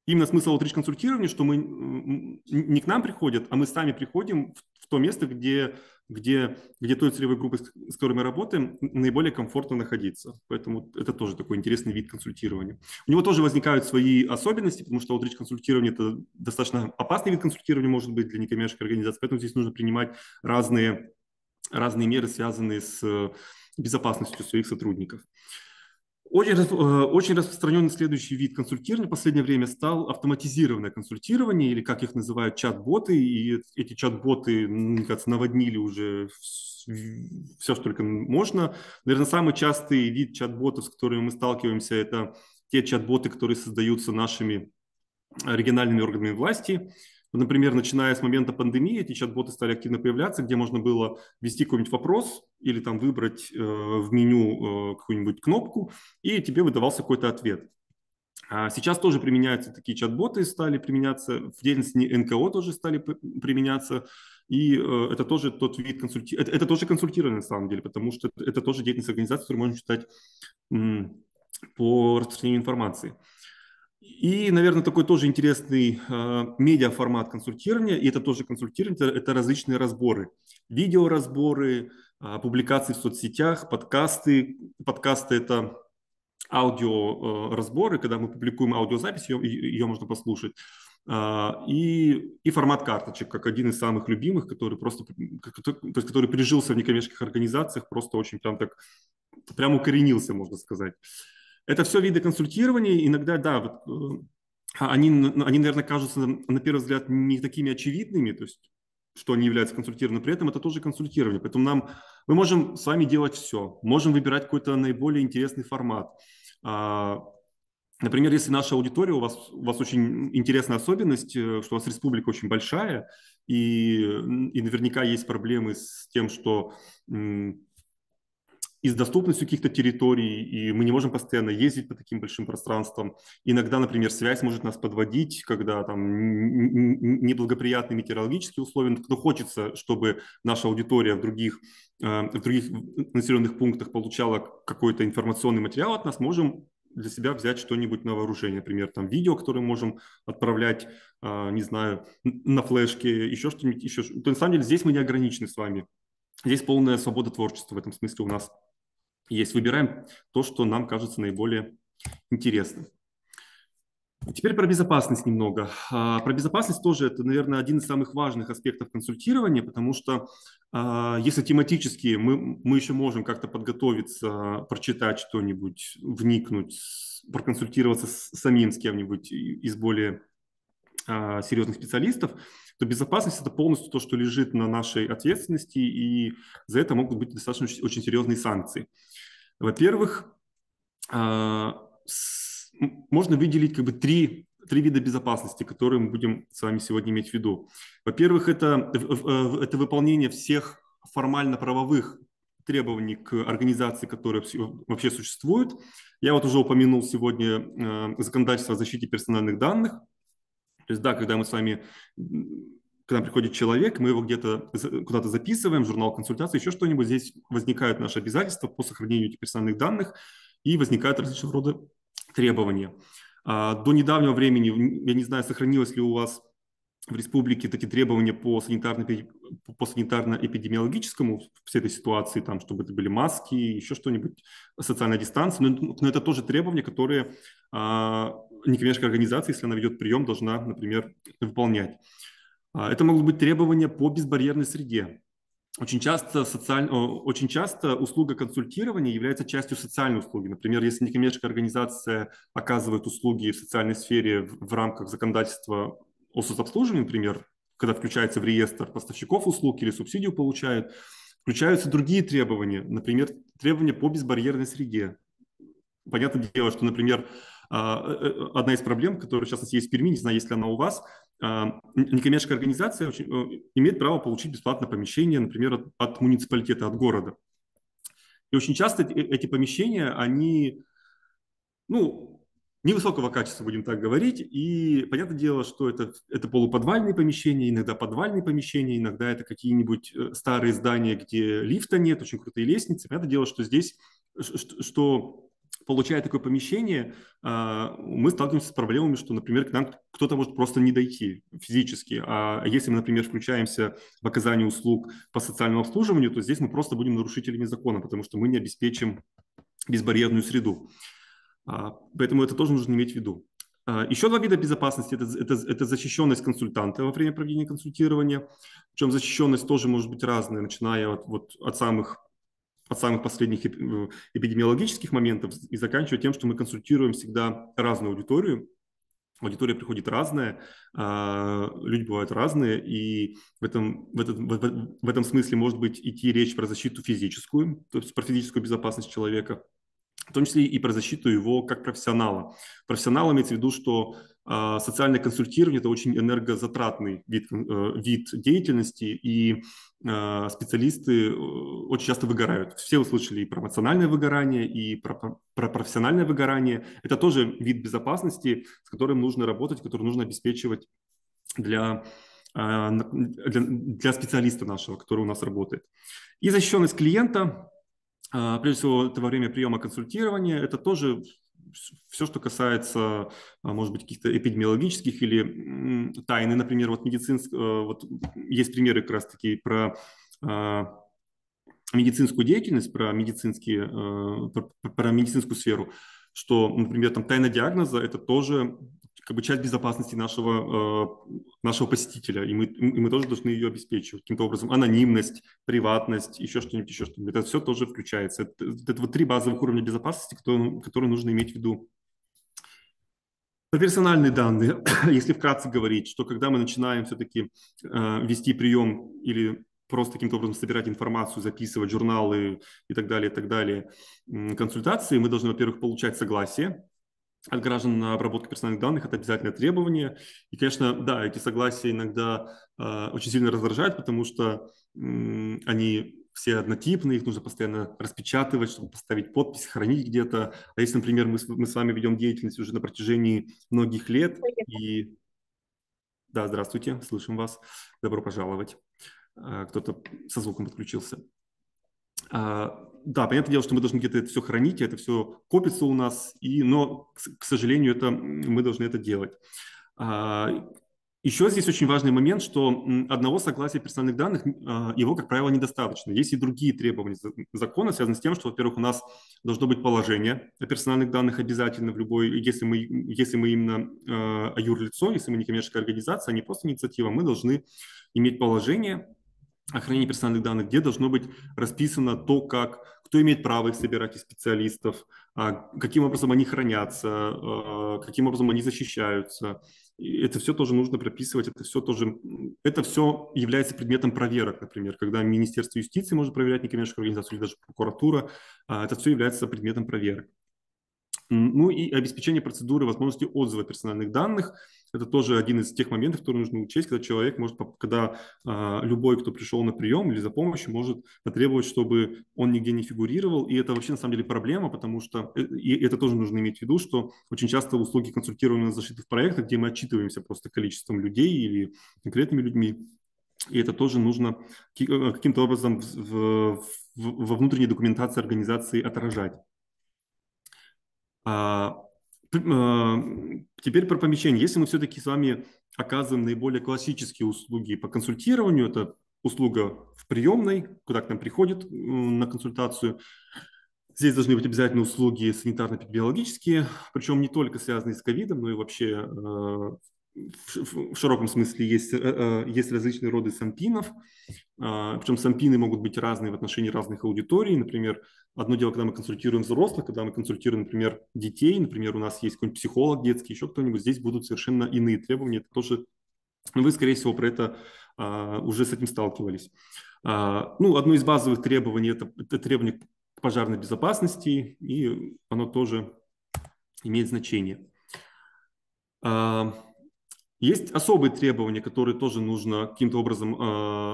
именно смысл аутрич консультирования, что мы не к нам приходят, а мы сами приходим в то место, где той целевой группой, с которой мы работаем, наиболее комфортно находиться. Поэтому это тоже такой интересный вид консультирования. У него тоже возникают свои особенности, потому что аутрич консультирование – это достаточно опасный вид консультирования, может быть, для некоммерческой организации, поэтому здесь нужно принимать разные меры, связанные с безопасностью своих сотрудников. Очень распространенный следующий вид консультирования в последнее время стал автоматизированное консультирование, или как их называют, чат-боты. И эти чат-боты, мне кажется, наводнили уже все, что только можно. Наверное, самый частый вид чат-ботов, с которыми мы сталкиваемся, это те чат-боты, которые создаются нашими региональными органами власти. Например, начиная с момента пандемии, эти чат-боты стали активно появляться, где можно было ввести какой-нибудь вопрос или там выбрать в меню какую-нибудь кнопку, и тебе выдавался какой-то ответ. Сейчас тоже применяются такие чат-боты, стали применяться, в деятельности НКО тоже стали применяться, и это тоже тот вид консультирования, это тоже консультирование на самом деле, потому что это тоже деятельность организации, которую можно считать по распространению информации. И, наверное, такой тоже интересный медиаформат консультирования, и это тоже консультирование, это различные разборы. Видеоразборы, публикации в соцсетях, подкасты. Подкасты – это аудиоразборы, когда мы публикуем аудиозапись, ее можно послушать. И формат карточек, как один из самых любимых, который который прижился в некоммерческих организациях, просто очень прям укоренился, можно сказать. Это все виды консультирования. Иногда, да, они, наверное, кажутся на первый взгляд не такими очевидными, то есть, что они являются консультированием, но при этом это тоже консультирование. Поэтому мы можем с вами делать все. Можем выбирать какой-то наиболее интересный формат. Например, если наша аудитория, у вас очень интересная особенность, что у вас республика очень большая, и наверняка есть проблемы с тем, что и с доступностью каких-то территорий, и мы не можем постоянно ездить по таким большим пространствам. Иногда, например, связь может нас подводить, когда там неблагоприятные метеорологические условия, но хочется, чтобы наша аудитория в других населенных пунктах получала какой-то информационный материал от нас, можем для себя взять что-нибудь на вооружение, например, там видео, которое можем отправлять, не знаю, на флешке, еще что-нибудь, еще. То, на самом деле здесь мы не ограничены с вами. Здесь полная свобода творчества в этом смысле у нас есть. Выбираем то, что нам кажется наиболее интересным. Теперь про безопасность немного. Про безопасность тоже это, наверное, один из самых важных аспектов консультирования, потому что если тематически мы еще можем как-то подготовиться, прочитать что-нибудь, вникнуть, проконсультироваться самим с кем-нибудь из более серьезных специалистов, то безопасность – это полностью то, что лежит на нашей ответственности, и за это могут быть достаточно очень серьезные санкции. Во-первых, можно выделить как бы три вида безопасности, которые мы будем с вами сегодня иметь в виду. Во-первых, это выполнение всех формально-правовых требований к организации, которые вообще существуют. Я вот уже упомянул сегодня законодательство о защите персональных данных. То есть, да, когда мы с вами, когда приходит человек, мы его где-то куда-то записываем, журнал консультации, еще что-нибудь, здесь возникают наши обязательства по сохранению этих персональных данных и возникают различного рода требования. До недавнего времени, я не знаю, сохранилось ли у вас в республике такие требования по санитарно-эпидемиологическому всей этой ситуации, там, чтобы это были маски, еще что-нибудь, социальная дистанция, но это тоже требования, которые некоммерческая организация, если она ведет прием, должна, например, выполнять. Это могут быть требования по безбарьерной среде. Очень часто услуга консультирования является частью социальной услуги. Например, если некоммерческая организация оказывает услуги в социальной сфере в рамках законодательства о соцобслуживании, например, когда включается в реестр поставщиков услуг или субсидию получает, включаются другие требования, например, требования по безбарьерной среде. Понятное дело, что, например, одна из проблем, которая сейчас есть в Перми, не знаю, есть ли она у вас, некоммерческая организация имеет право получить бесплатное помещение, например, от муниципалитета, от города. И очень часто эти помещения, они, невысокого качества, будем так говорить, и понятное дело, что это полуподвальные помещения, иногда подвальные помещения, иногда это какие-нибудь старые здания, где лифта нет, очень крутые лестницы. Понятное дело, что здесь, что получая такое помещение, мы сталкиваемся с проблемами, что, например, к нам кто-то может просто не дойти физически. А если мы, например, включаемся в оказание услуг по социальному обслуживанию, то здесь мы просто будем нарушителями закона, потому что мы не обеспечим безбарьерную среду. Поэтому это тоже нужно иметь в виду. Еще два вида безопасности – это защищенность консультанта во время проведения консультирования. Причем защищенность тоже может быть разная, начиная от самых последних эпидемиологических моментов и заканчивая тем, что мы консультируем всегда разную аудиторию. Аудитория приходит разная, люди бывают разные, и в этом смысле может быть идти речь про защиту физическую, то есть про физическую безопасность человека, в том числе и про защиту его как профессионала. Профессионал имеется в виду, что социальное консультирование – это очень энергозатратный вид деятельности, и специалисты очень часто выгорают. Все услышали и про эмоциональное выгорание, и про профессиональное выгорание. Это тоже вид безопасности, с которым нужно работать, который нужно обеспечивать для специалиста нашего, который у нас работает. И защищенность клиента, прежде всего, это во время приема консультирования, это тоже все, что касается, может быть, каких-то эпидемиологических или тайны, например, есть примеры как раз-таки про медицинскую деятельность, про медицинскую сферу, что, например, там тайна диагноза – это тоже как бы часть безопасности нашего посетителя, и мы тоже должны ее обеспечивать каким-то образом. Анонимность, приватность, еще что-нибудь. Это все тоже включается. Это вот три базовых уровня безопасности, которые нужно иметь в виду. Про персональные данные, если вкратце говорить, что когда мы начинаем все-таки вести прием или просто каким-то образом собирать информацию, записывать журналы и так далее, консультации, мы должны, во-первых, получать согласие от граждан на обработку персональных данных, это обязательное требование. И, конечно, да, эти согласия иногда очень сильно раздражают, потому что они все однотипные, их нужно постоянно распечатывать, чтобы поставить подпись, хранить где-то. А если, например, мы с вами ведем деятельность уже на протяжении многих лет, и... Да, здравствуйте, слышим вас. Добро пожаловать. Кто-то со звуком подключился. Да, понятное дело, что мы должны где-то это все хранить, это все копится у нас, но, к сожалению, мы должны это делать. Еще здесь очень важный момент, что одного согласия персональных данных, его, как правило, недостаточно. Есть и другие требования закона, связанные с тем, что, во-первых, у нас должно быть положение о персональных данных обязательно в любой, если мы именно юрлицо, если мы не коммерческая организация, а не просто инициатива, мы должны иметь положение о хранении персональных данных, где должно быть расписано то, кто имеет право их собирать из специалистов, каким образом они хранятся, каким образом они защищаются. И это все тоже нужно прописывать, это все является предметом проверок, например, когда Министерство юстиции может проверять некоммерческую организацию или даже прокуратура, это все является предметом проверок. Ну и обеспечение процедуры возможности отзыва персональных данных. Это тоже один из тех моментов, которые нужно учесть, когда любой, кто пришел на прием или за помощью, может потребовать, чтобы он нигде не фигурировал. И это вообще на самом деле проблема, потому что, и это тоже нужно иметь в виду, что очень часто услуги консультирования зашиты в проектах, где мы отчитываемся просто количеством людей или конкретными людьми. И это тоже нужно каким-то образом во внутренней документации организации отражать. Теперь про помещение. Если мы все-таки с вами оказываем наиболее классические услуги по консультированию, это услуга в приемной, куда к нам приходят на консультацию. Здесь должны быть обязательно услуги санитарно-эпидемиологические, причем не только связанные с ковидом, но и вообще в широком смысле есть различные роды санпинов. Причем санпины могут быть разные в отношении разных аудиторий. Например, одно дело, когда мы консультируем взрослых, когда мы консультируем, например, детей, например, у нас есть какой-нибудь психолог детский, еще кто-нибудь, здесь будут совершенно иные требования. Это тоже, вы, скорее всего, про это уже с этим сталкивались. Одно из базовых требований – это требование к пожарной безопасности, и оно тоже имеет значение. Есть особые требования, которые тоже нужно каким-то образом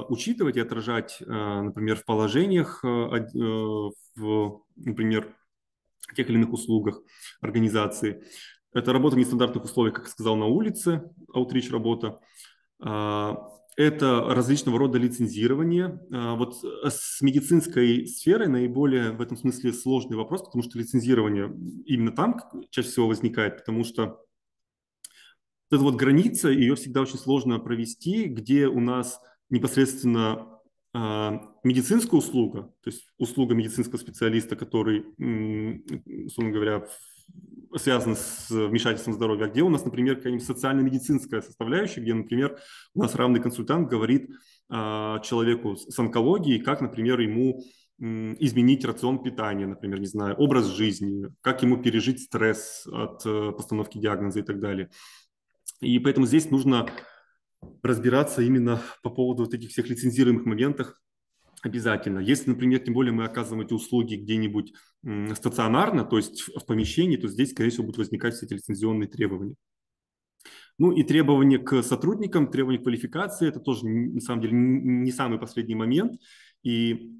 учитывать и отражать, например, в положениях, например, в тех или иных услугах организации. Это работа в нестандартных условиях, как я сказал, на улице, аутрич работа. Это различного рода лицензирование. Вот с медицинской сферой наиболее в этом смысле сложный вопрос, потому что лицензирование именно там чаще всего возникает, потому что эта вот граница, ее всегда очень сложно провести, где у нас непосредственно медицинская услуга, то есть услуга медицинского специалиста, который, условно говоря, связан с вмешательством здоровья, а где у нас, например, какая-нибудь социально-медицинская составляющая, где, например, у нас равный консультант говорит человеку с онкологией, как, например, ему изменить рацион питания, например, не знаю, образ жизни, как ему пережить стресс от постановки диагноза и так далее. И поэтому здесь нужно разбираться именно по поводу вот этих всех лицензируемых моментов обязательно. Если, например, тем более мы оказываем эти услуги где-нибудь стационарно, то есть в помещении, то здесь, скорее всего, будут возникать все эти лицензионные требования. Ну и требования к сотрудникам, требования к квалификации, это тоже, на самом деле, не самый последний момент. И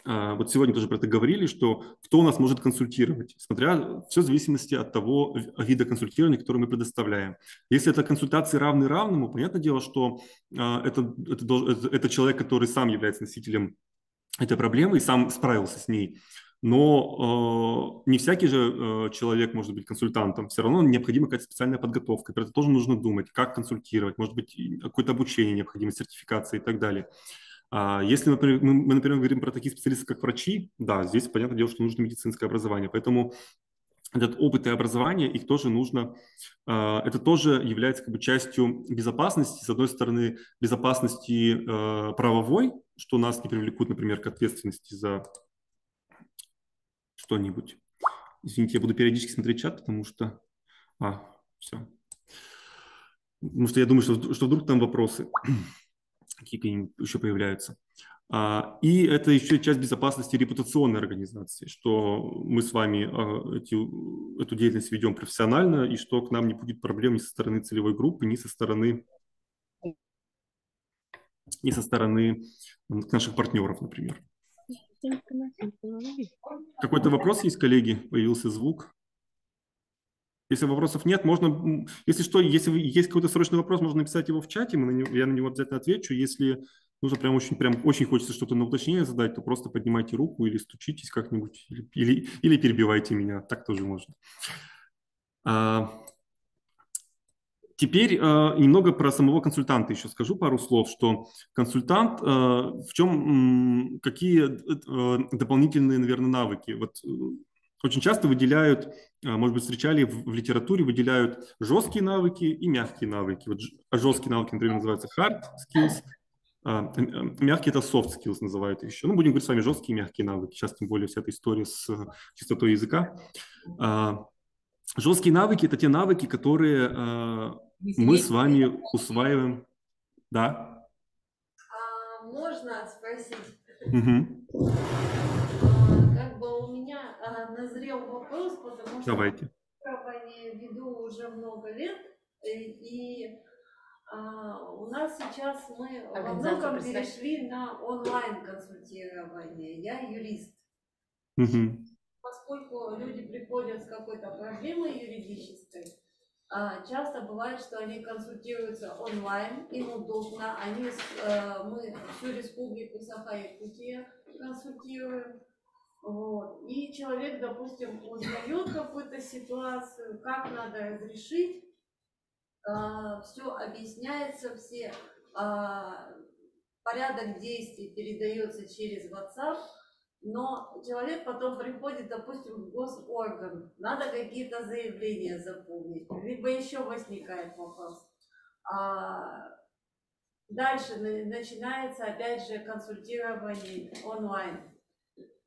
вот сегодня тоже про это говорили, что кто у нас может консультировать, смотря все в зависимости от того вида консультирования, который мы предоставляем. Если это консультации равны равному, понятное дело, что это человек, который сам является носителем этой проблемы и сам справился с ней. Но не всякий же человек может быть консультантом. Все равно необходима какая-то специальная подготовка. Про это тоже нужно думать, как консультировать. Может быть, какое-то обучение необходимо, сертификация и так далее. Если мы, например, говорим про таких специалистов, как врачи, да, здесь, понятное дело, что нужно медицинское образование. Поэтому этот опыт и образование, их тоже нужно, это тоже является как бы частью безопасности. С одной стороны, безопасности правовой, что нас не привлекут, например, к ответственности за что-нибудь. Извините, я буду периодически смотреть чат, потому что... все. Потому что я думаю, что вдруг там вопросы какие-нибудь еще появляются. И это еще часть безопасности репутационной организации, что мы с вами эту деятельность ведем профессионально, и что к нам не будет проблем ни со стороны целевой группы, ни со стороны и со стороны наших партнеров, например. Какой-то вопрос есть, коллеги? Появился звук. Если вопросов нет, можно, если что, если есть какой-то срочный вопрос, можно написать его в чате, я на него обязательно отвечу. Если нужно прям очень хочется что-то на уточнение задать, то просто поднимайте руку или стучитесь как-нибудь, или перебивайте меня, так тоже можно. Теперь немного про самого консультанта еще скажу пару слов, что консультант, в чем, какие дополнительные, наверное, навыки. Вот очень часто выделяют, может быть, встречали в литературе, выделяют жесткие навыки и мягкие навыки. Вот жесткие навыки, например, называются hard skills, мягкие это soft skills называют еще. Ну, будем говорить с вами жесткие и мягкие навыки. Сейчас тем более вся эта история с чистотой языка. Жесткие навыки – это те навыки, которые мы с вами усваиваем. Да? Можно спросить? Угу. Как бы у меня назрел вопрос, потому что Давайте. компанию веду уже много лет, и у нас сейчас мы во многом перешли на онлайн-консультирование. Я юрист. Угу. Поскольку люди приходят с какой-то проблемой юридической, часто бывает, что они консультируются онлайн, им удобно, мы всю республику Саха-Якутия консультируем. Вот. И человек, допустим, узнает какую-то ситуацию, как надо разрешить, все объясняется, все порядок действий передается через WhatsApp, но человек потом приходит, допустим, в госорган, надо какие-то заявления заполнить, либо еще возникает вопрос. Дальше начинается, опять же, консультирование онлайн.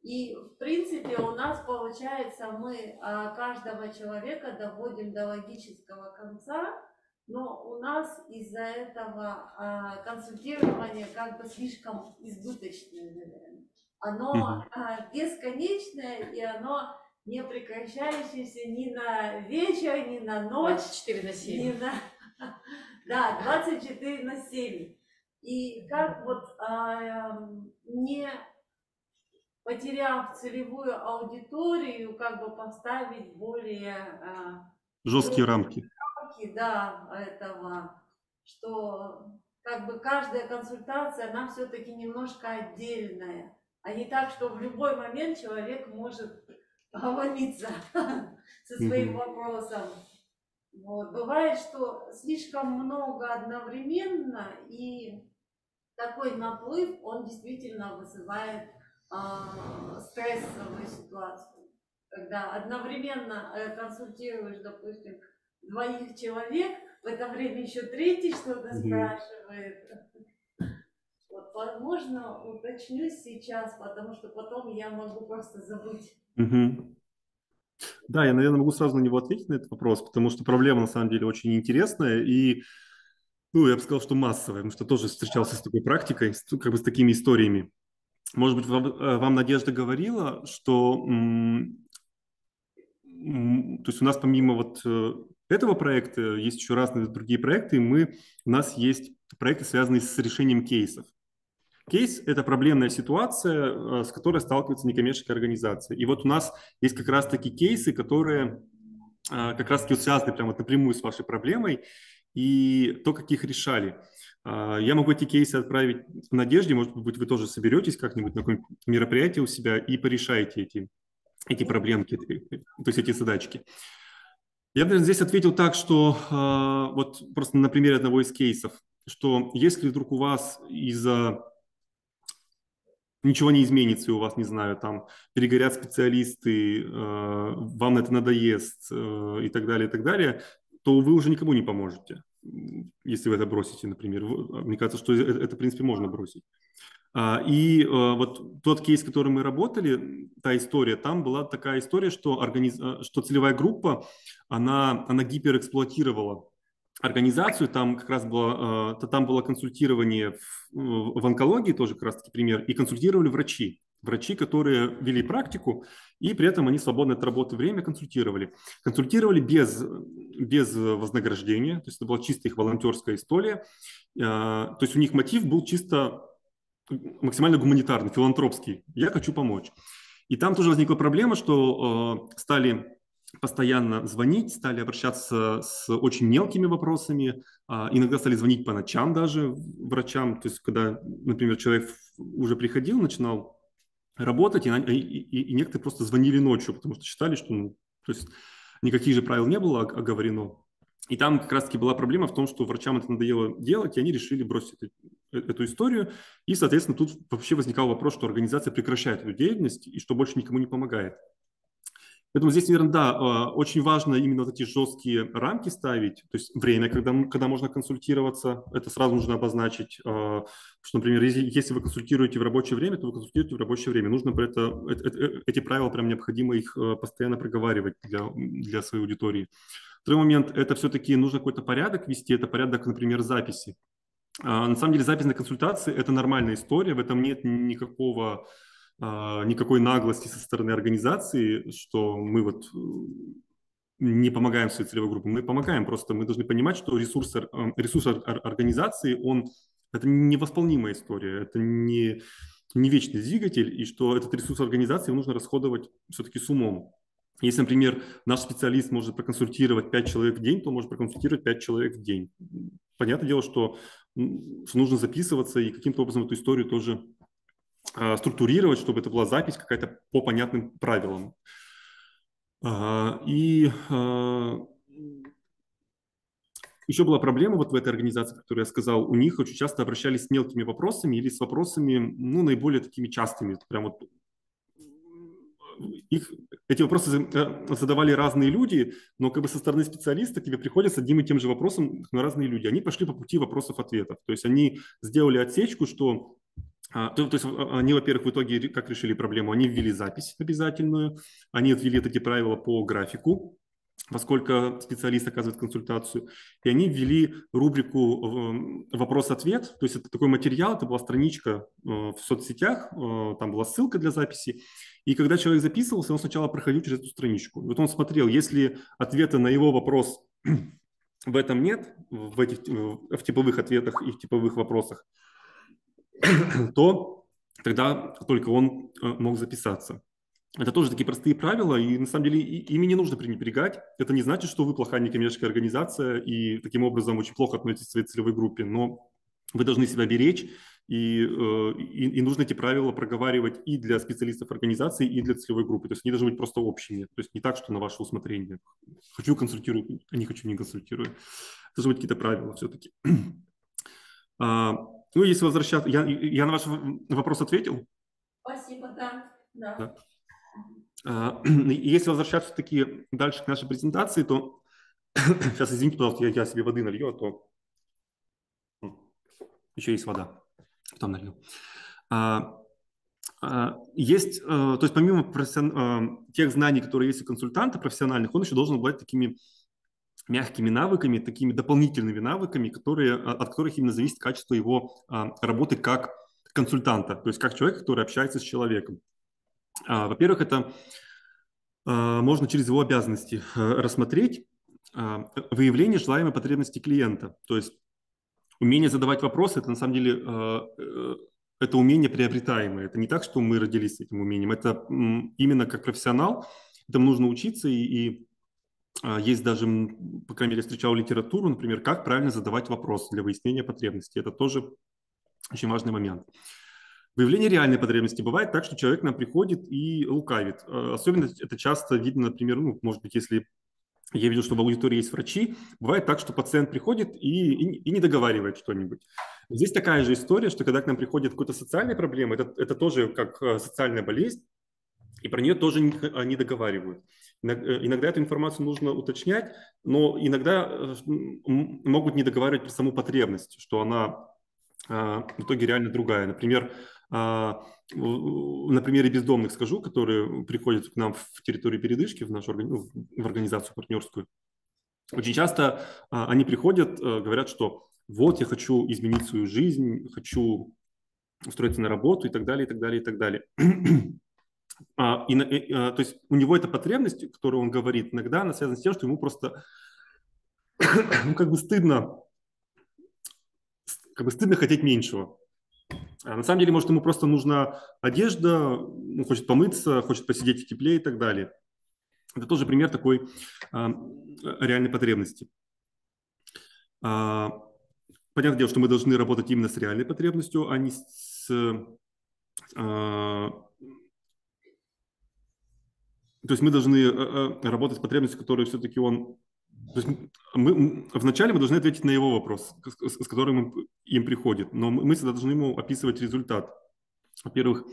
И, в принципе, у нас получается, мы каждого человека доводим до логического конца, но у нас из-за этого консультирование как бы слишком избыточное, наверное. Оно бесконечное, и оно не прекращающееся ни на вечер, ни на ночь. 24/7. Да, 24/7. И как вот не потеряв целевую аудиторию, как бы поставить более жесткие рамки. Да, этого, что как бы каждая консультация, она все-таки немножко отдельная, а не так, что в любой момент человек может ломиться со своим вопросом. Вот. Бывает, что слишком много одновременно, и такой наплыв, он действительно вызывает стрессовую ситуацию. Когда одновременно консультируешь, допустим, 2 человек, в это время еще 3 что-то спрашивает. Вот, возможно, уточню сейчас, потому что потом я могу просто забыть. Да, я, наверное, могу сразу на него ответить, на этот вопрос, потому что проблема, на самом деле, очень интересная и, ну, я бы сказал, что массовая, потому что тоже встречался с такой практикой, как бы с такими историями. Может быть, вам Надежда говорила, что то есть у нас помимо вот этого проекта есть еще разные другие проекты, у нас есть проекты, связанные с решением кейсов. Кейс – это проблемная ситуация, с которой сталкивается некоммерческая организация. И вот у нас есть как раз-таки кейсы, которые как раз-таки связаны прямо вот напрямую с вашей проблемой, и то, как их решали. Я могу эти кейсы отправить в Надежде, может быть, вы тоже соберетесь как-нибудь на какое-нибудь мероприятие у себя и порешаете эти проблемки, то есть эти задачки. Я, наверное, здесь ответил так, что вот просто на примере одного из кейсов, что если вдруг у вас из-за ничего не изменится, и у вас, не знаю, там перегорят специалисты, вам это надоест и так далее, то вы уже никому не поможете, если вы это бросите, например. Мне кажется, что это, в принципе, можно бросить. И вот тот кейс, который мы работали, та история, там была такая история, что целевая группа, она гиперэксплуатировала организацию, там как раз было консультирование в онкологии, тоже как раз таки пример, и консультировали врачи. врачи, которые вели практику, и при этом они свободное от работы время консультировали. Консультировали без вознаграждения, то есть это была чисто их волонтерская история. То есть у них мотив был чисто максимально гуманитарный, филантропский. Я хочу помочь. И там тоже возникла проблема, что стали постоянно звонить, стали обращаться с очень мелкими вопросами, иногда стали звонить по ночам даже врачам, то есть когда, например, человек уже приходил, начинал работать, и некоторые просто звонили ночью, потому что считали, что то есть никаких же правил не было оговорено. И там как раз-таки была проблема в том, что врачам это надоело делать, и они решили бросить эту историю. И, соответственно, тут вообще возникал вопрос, что организация прекращает эту деятельность и что больше никому не помогает. Поэтому здесь, наверное, да, очень важно именно вот эти жесткие рамки ставить, то есть время, когда можно консультироваться, это сразу нужно обозначить, что, например, если вы консультируете в рабочее время, то вы консультируете в рабочее время. Нужно про эти правила прям необходимо их постоянно проговаривать для своей аудитории. Второй момент – это все-таки нужно какой-то порядок вести, это порядок, например, записи. На самом деле запись на консультации – это нормальная история, в этом нет никакой наглости со стороны организации, что мы вот не помогаем своей целевой группе. Мы помогаем, просто мы должны понимать, что ресурс организации, это невосполнимая история, это не вечный двигатель, и что этот ресурс организации нужно расходовать все-таки с умом. Если, например, наш специалист может проконсультировать 5 человек в день, то он может проконсультировать 5 человек в день. Понятное дело, что нужно записываться и каким-то образом эту историю тоже структурировать, чтобы это была запись какая-то по понятным правилам. И еще была проблема вот в этой организации, которую я сказал, у них очень часто обращались с мелкими вопросами или с вопросами, наиболее такими частыми. Прям вот эти вопросы задавали разные люди, но как бы со стороны специалиста тебе приходят с одним и тем же вопросом на разные люди. Они пошли по пути вопросов-ответов. То есть они сделали отсечку, что то есть они, во-первых, в итоге как решили проблему? Они ввели запись обязательную, они ввели эти правила по графику, поскольку специалист оказывает консультацию, и они ввели рубрику «Вопрос-ответ», то есть это такой материал, это была страничка в соцсетях, там была ссылка для записи, и когда человек записывался, он сначала проходил через эту страничку. Вот он смотрел, если ответа на его вопрос в этом нет, в типовых ответах и в типовых вопросах, то тогда только он мог записаться. Это тоже такие простые правила, и на самом деле ими не нужно пренебрегать. Это не значит, что вы плохая некоммерческая организация и таким образом очень плохо относитесь к своей целевой группе, но вы должны себя беречь, и нужно эти правила проговаривать и для специалистов организации, и для целевой группы. То есть они должны быть просто общими. То есть не так, что на ваше усмотрение. Хочу — консультирую, а не хочу — не консультирую. Должны быть какие-то правила все-таки. Ну, если возвращаться... Я на ваш вопрос ответил? Спасибо, да. Если возвращаться таки дальше к нашей презентации, то... Сейчас, извините, пожалуйста, я себе воды налью, а то... Еще есть вода. Потом налью. Есть... То есть помимо тех знаний, которые есть у консультанта профессиональных, он еще должен обладать такими мягкими навыками, такими дополнительными навыками, от которых именно зависит качество его работы как консультанта, то есть как человека, который общается с человеком. Во-первых, это можно через его обязанности рассмотреть выявление желаемой потребности клиента. То есть умение задавать вопросы – это на самом деле это умение приобретаемое. Это не так, что мы родились с этим умением. Это именно как профессионал, этому нужно учиться, и есть даже, по крайней мере, встречал литературу, например, как правильно задавать вопрос для выяснения потребностей. Это тоже очень важный момент. Выявление реальной потребности бывает так, что человек к нам приходит и лукавит. Особенно это часто видно, например, может быть, если я видел, что в аудитории есть врачи, бывает так, что пациент приходит и не договаривает что-нибудь. Здесь такая же история, что когда к нам приходит какая-то социальная проблема, это тоже как социальная болезнь, и про нее тоже не договаривают. Иногда эту информацию нужно уточнять, но иногда могут не договаривать про саму потребность, что она в итоге реально другая. Например, на примере бездомных скажу, которые приходят к нам в территорию передышки, в нашу в организацию партнерскую. Очень часто они приходят, говорят, что вот я хочу изменить свою жизнь, хочу устроиться на работу и так далее, и так далее, и так далее. То есть у него эта потребность, которую он говорит, иногда она связана с тем, что ему просто как бы стыдно хотеть меньшего. А на самом деле, может, ему просто нужна одежда, он хочет помыться, хочет посидеть в тепле и так далее. Это тоже пример такой реальной потребности. Понятное дело, что мы должны работать именно с реальной потребностью, а не с... То есть мы должны работать с потребностью, которую все-таки он... То есть вначале мы должны ответить на его вопрос, с которым им приходит, но мы всегда должны ему описывать результат, во-первых,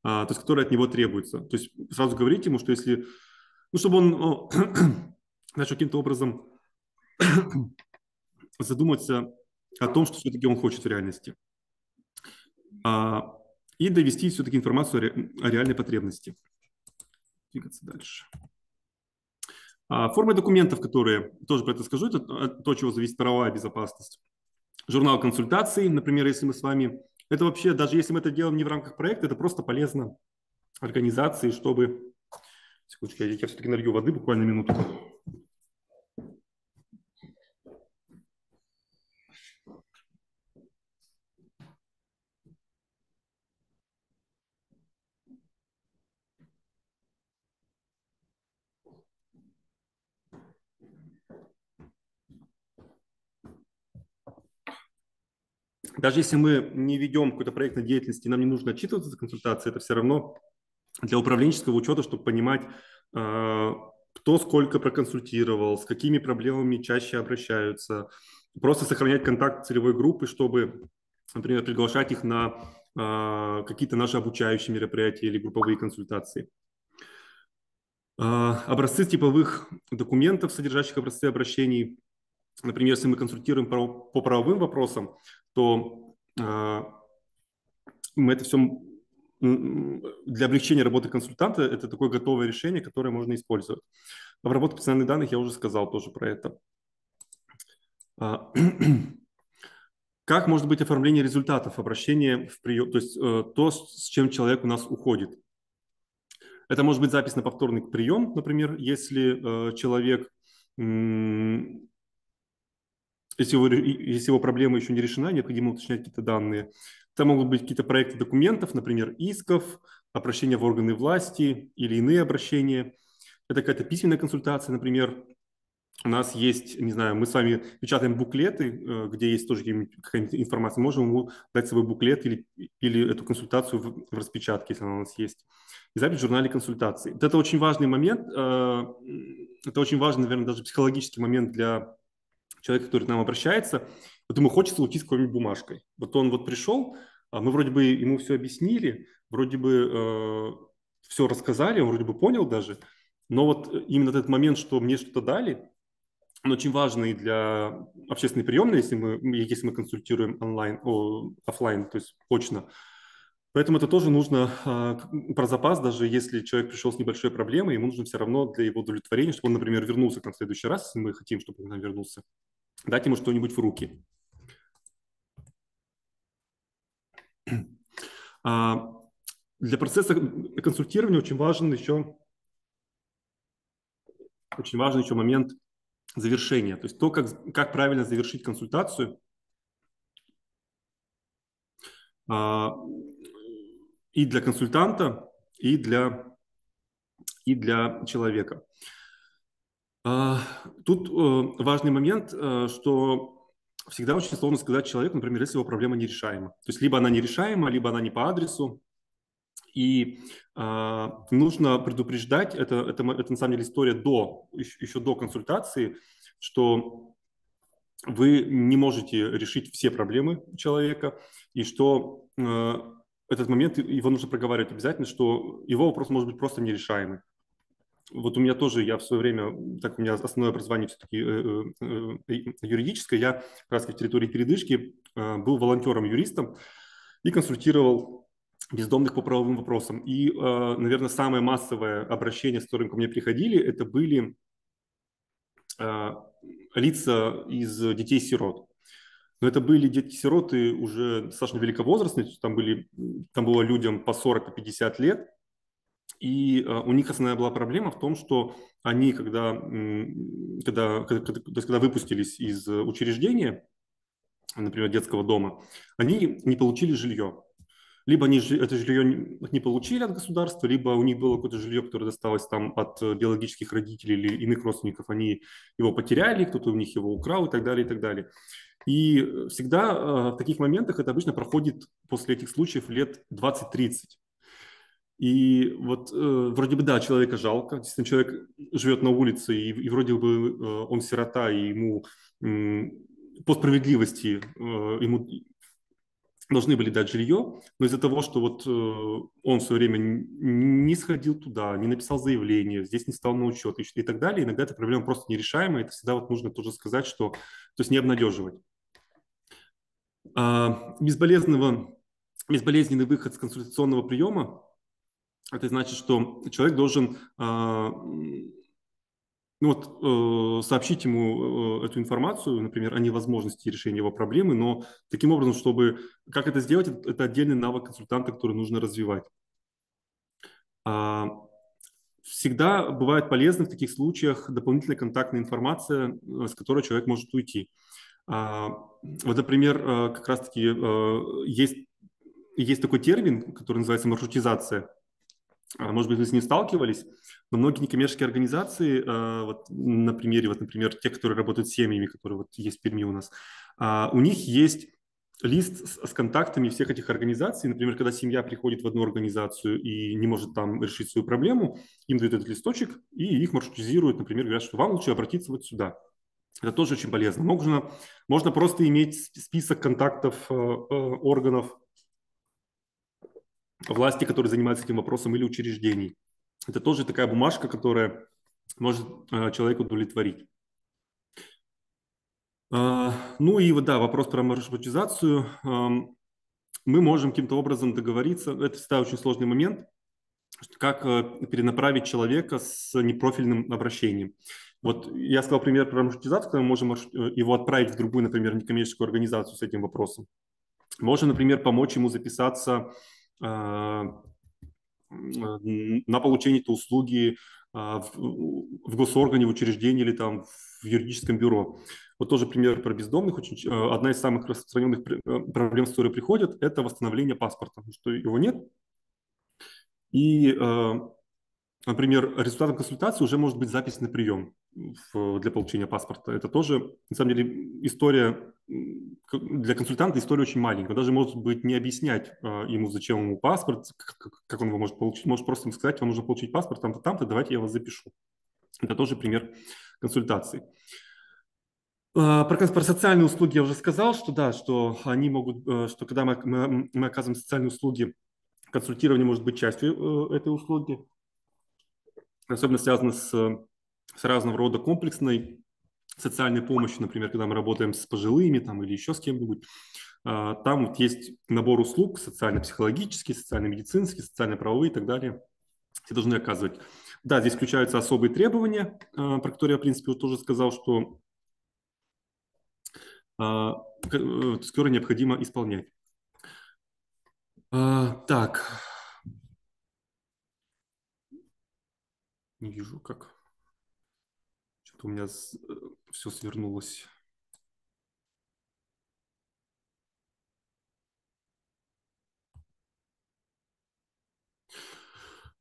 то есть который от него требуется. То есть сразу говорить ему, что если... Ну, чтобы он начал каким-то образом задуматься о том, что все-таки он хочет в реальности. И довести все-таки информацию о реальной потребности. Двигаться дальше. Формы документов, которые, тоже про это скажу, это то, от чего зависит правовая безопасность. Журнал консультаций, например, если мы с вами... Это вообще, даже если мы это делаем не в рамках проекта, это просто полезно организации, чтобы... Секундочку, я все-таки налью воды, буквально минуту. Даже если мы не ведем какой-то проектной деятельности, нам не нужно отчитываться за консультации, это все равно для управленческого учета, чтобы понимать, кто сколько проконсультировал, с какими проблемами чаще обращаются, просто сохранять контакт целевой группы, чтобы, например, приглашать их на какие-то наши обучающие мероприятия или групповые консультации. Образцы типовых документов, содержащих образцы обращений. Например, если мы консультируем по правовым вопросам, то мы это все для облегчения работы консультанта это такое готовое решение, которое можно использовать. Обработка персональных данных я уже сказал тоже про это. Как может быть оформление результатов обращения в прием, то есть то, с чем человек у нас уходит. Это может быть запись на повторный прием, например, если человек, если его проблема еще не решена, необходимо уточнять какие-то данные. Это могут быть какие-то проекты документов, например, исков, обращения в органы власти или иные обращения. Это какая-то письменная консультация, например. У нас есть, не знаю, мы с вами печатаем буклеты, где есть тоже какая-нибудь информация. Можем ему дать свой буклет или эту консультацию в распечатке, если она у нас есть. И запись в журнале консультации. Это очень важный момент. Это очень важный, наверное, даже психологический момент для человека, который к нам обращается. Вот ему хочется уйти с какой-нибудь бумажкой. Вот он вот пришел, мы вроде бы ему все объяснили, вроде бы все рассказали, он вроде бы понял даже, но вот именно этот момент, что мне что-то дали, он очень важный для общественной приемной, если мы консультируем офлайн, то есть очно. Поэтому это тоже нужно про запас, даже если человек пришел с небольшой проблемой, ему нужно все равно для его удовлетворения, чтобы он, например, вернулся к нам в следующий раз, если мы хотим, чтобы он к нам вернулся, дать ему что-нибудь в руки. Для процесса консультирования очень важен еще момент завершения, то есть то, как правильно завершить консультацию. И для консультанта, и для человека. Тут важный момент, что всегда очень сложно сказать человеку, например, если его проблема нерешаема. То есть либо она нерешаема, либо она не по адресу. И нужно предупреждать, это на самом деле история еще до консультации, что вы не можете решить все проблемы человека, и что этот момент его нужно проговаривать обязательно, что его вопрос может быть просто нерешаемый. Вот у меня тоже, я в свое время, так у меня основное образование все-таки юридическое, я как раз в территории передышки был волонтером-юристом и консультировал бездомных по правовым вопросам. И, наверное, самое массовое обращение, с которым ко мне приходили, это были лица из детей-сирот. но это были детки-сироты уже достаточно великовозрастные, то есть там было людям по 40-50 лет, и у них основная была проблема в том, что они, когда выпустились из учреждения, например, детского дома, они не получили жилье. Либо они это жилье не получили от государства, либо у них было какое-то жилье, которое досталось там от биологических родителей или иных родственников, они его потеряли, кто-то у них его украл и так далее, и так далее. И всегда в таких моментах это обычно проходит после этих случаев лет 20-30. И вот вроде бы, да, человека жалко, действительно, человек живет на улице, и вроде бы он сирота, и ему по справедливости ему должны были дать жилье, но из-за того, что вот он в свое время не сходил туда, не написал заявление, здесь не стал на учет и так далее, иногда эта проблема просто нерешаемая, это всегда вот нужно тоже сказать, что, то есть не обнадеживать. Безболезненный выход с консультационного приема, это значит, что человек должен сообщить ему эту информацию, например, о невозможности решения его проблемы, но таким образом, чтобы... Как это сделать, это отдельный навык консультанта, который нужно развивать. Всегда бывает полезно в таких случаях дополнительная контактная информация, с которой человек может уйти. Вот, например, как раз-таки есть такой термин, который называется маршрутизация. Может быть, вы с ним сталкивались, но многие некоммерческие организации, например, те, которые работают с семьями, которые вот есть в Перми у нас, у них есть лист с контактами всех этих организаций. Например, когда семья приходит в одну организацию и не может там решить свою проблему, им дают этот листочек и их маршрутизируют, например, говорят, что вам лучше обратиться вот сюда. Это тоже очень полезно. Можно просто иметь список контактов органов власти, которые занимаются этим вопросом, или учреждений. Это тоже такая бумажка, которая может человека удовлетворить. Ну и вот, да, вопрос про маршрутизацию. Мы можем каким-то образом договориться, это всегда очень сложный момент, как перенаправить человека с непрофильным обращением. Вот я сказал пример про маршрутизацию, когда мы можем его отправить в другую, например, некоммерческую организацию с этим вопросом. Можно, например, помочь ему записаться на получение этой услуги в госоргане, в учреждении или там в юридическом бюро. Вот тоже пример про бездомных. Одна из самых распространенных проблем, с которой приходят, это восстановление паспорта, потому что его нет. И, например, результатом консультации уже может быть запись на прием для получения паспорта. Это тоже, на самом деле, история для консультанта, история очень маленькая. Даже, может быть, не объяснять ему, зачем ему паспорт, как он его может получить. Может просто ему сказать, вам нужно получить паспорт там-то, там-то, давайте я вас запишу. Это тоже пример консультации. Про социальные услуги я уже сказал, что да, что они могут, что когда мы оказываем социальные услуги, консультирование может быть частью этой услуги, особенно связано с разного рода комплексной социальной помощью, например, когда мы работаем с пожилыми там, или еще с кем-нибудь. Там вот есть набор услуг социально-психологические, социально-медицинские, социально-правовые и так далее. Все должны оказывать. Да, здесь включаются особые требования, про которые я, в принципе, тоже сказал, что которые необходимо исполнять. Так. Не вижу, как. Что-то у меня все свернулось.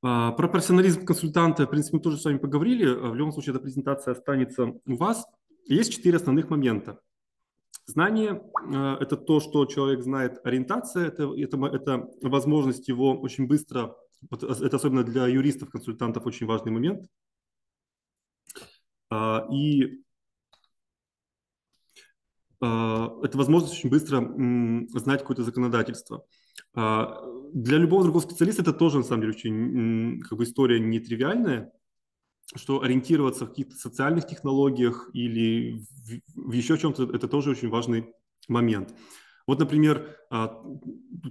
Про профессионализм консультанта, в принципе, мы тоже с вами поговорили. В любом случае, эта презентация останется у вас. Есть 4 основных момента. Знание – это то, что человек знает. Ориентация – это возможность его очень быстро, это особенно для юристов, консультантов очень важный момент. И это возможность очень быстро знать какое-то законодательство. Для любого другого специалиста это тоже, на самом деле, очень история нетривиальная, что ориентироваться в каких-то социальных технологиях или в еще чем-то, это тоже очень важный момент. Вот, например,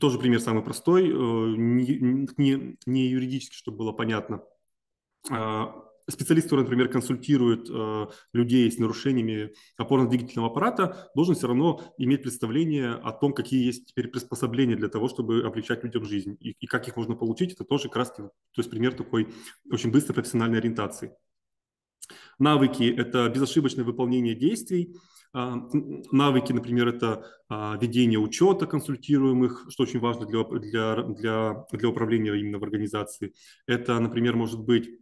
тоже пример самый простой, не юридически, чтобы было понятно. специалист, который, например, консультирует людей с нарушениями опорно-двигательного аппарата, должен все равно иметь представление о том, какие есть теперь приспособления для того, чтобы облегчать людям жизнь. И как их можно получить, это тоже как раз, то есть пример такой очень быстрой профессиональной ориентации. Навыки – это безошибочное выполнение действий. Навыки, например, это ведение учета консультируемых, что очень важно для управления именно в организации. Это, например, может быть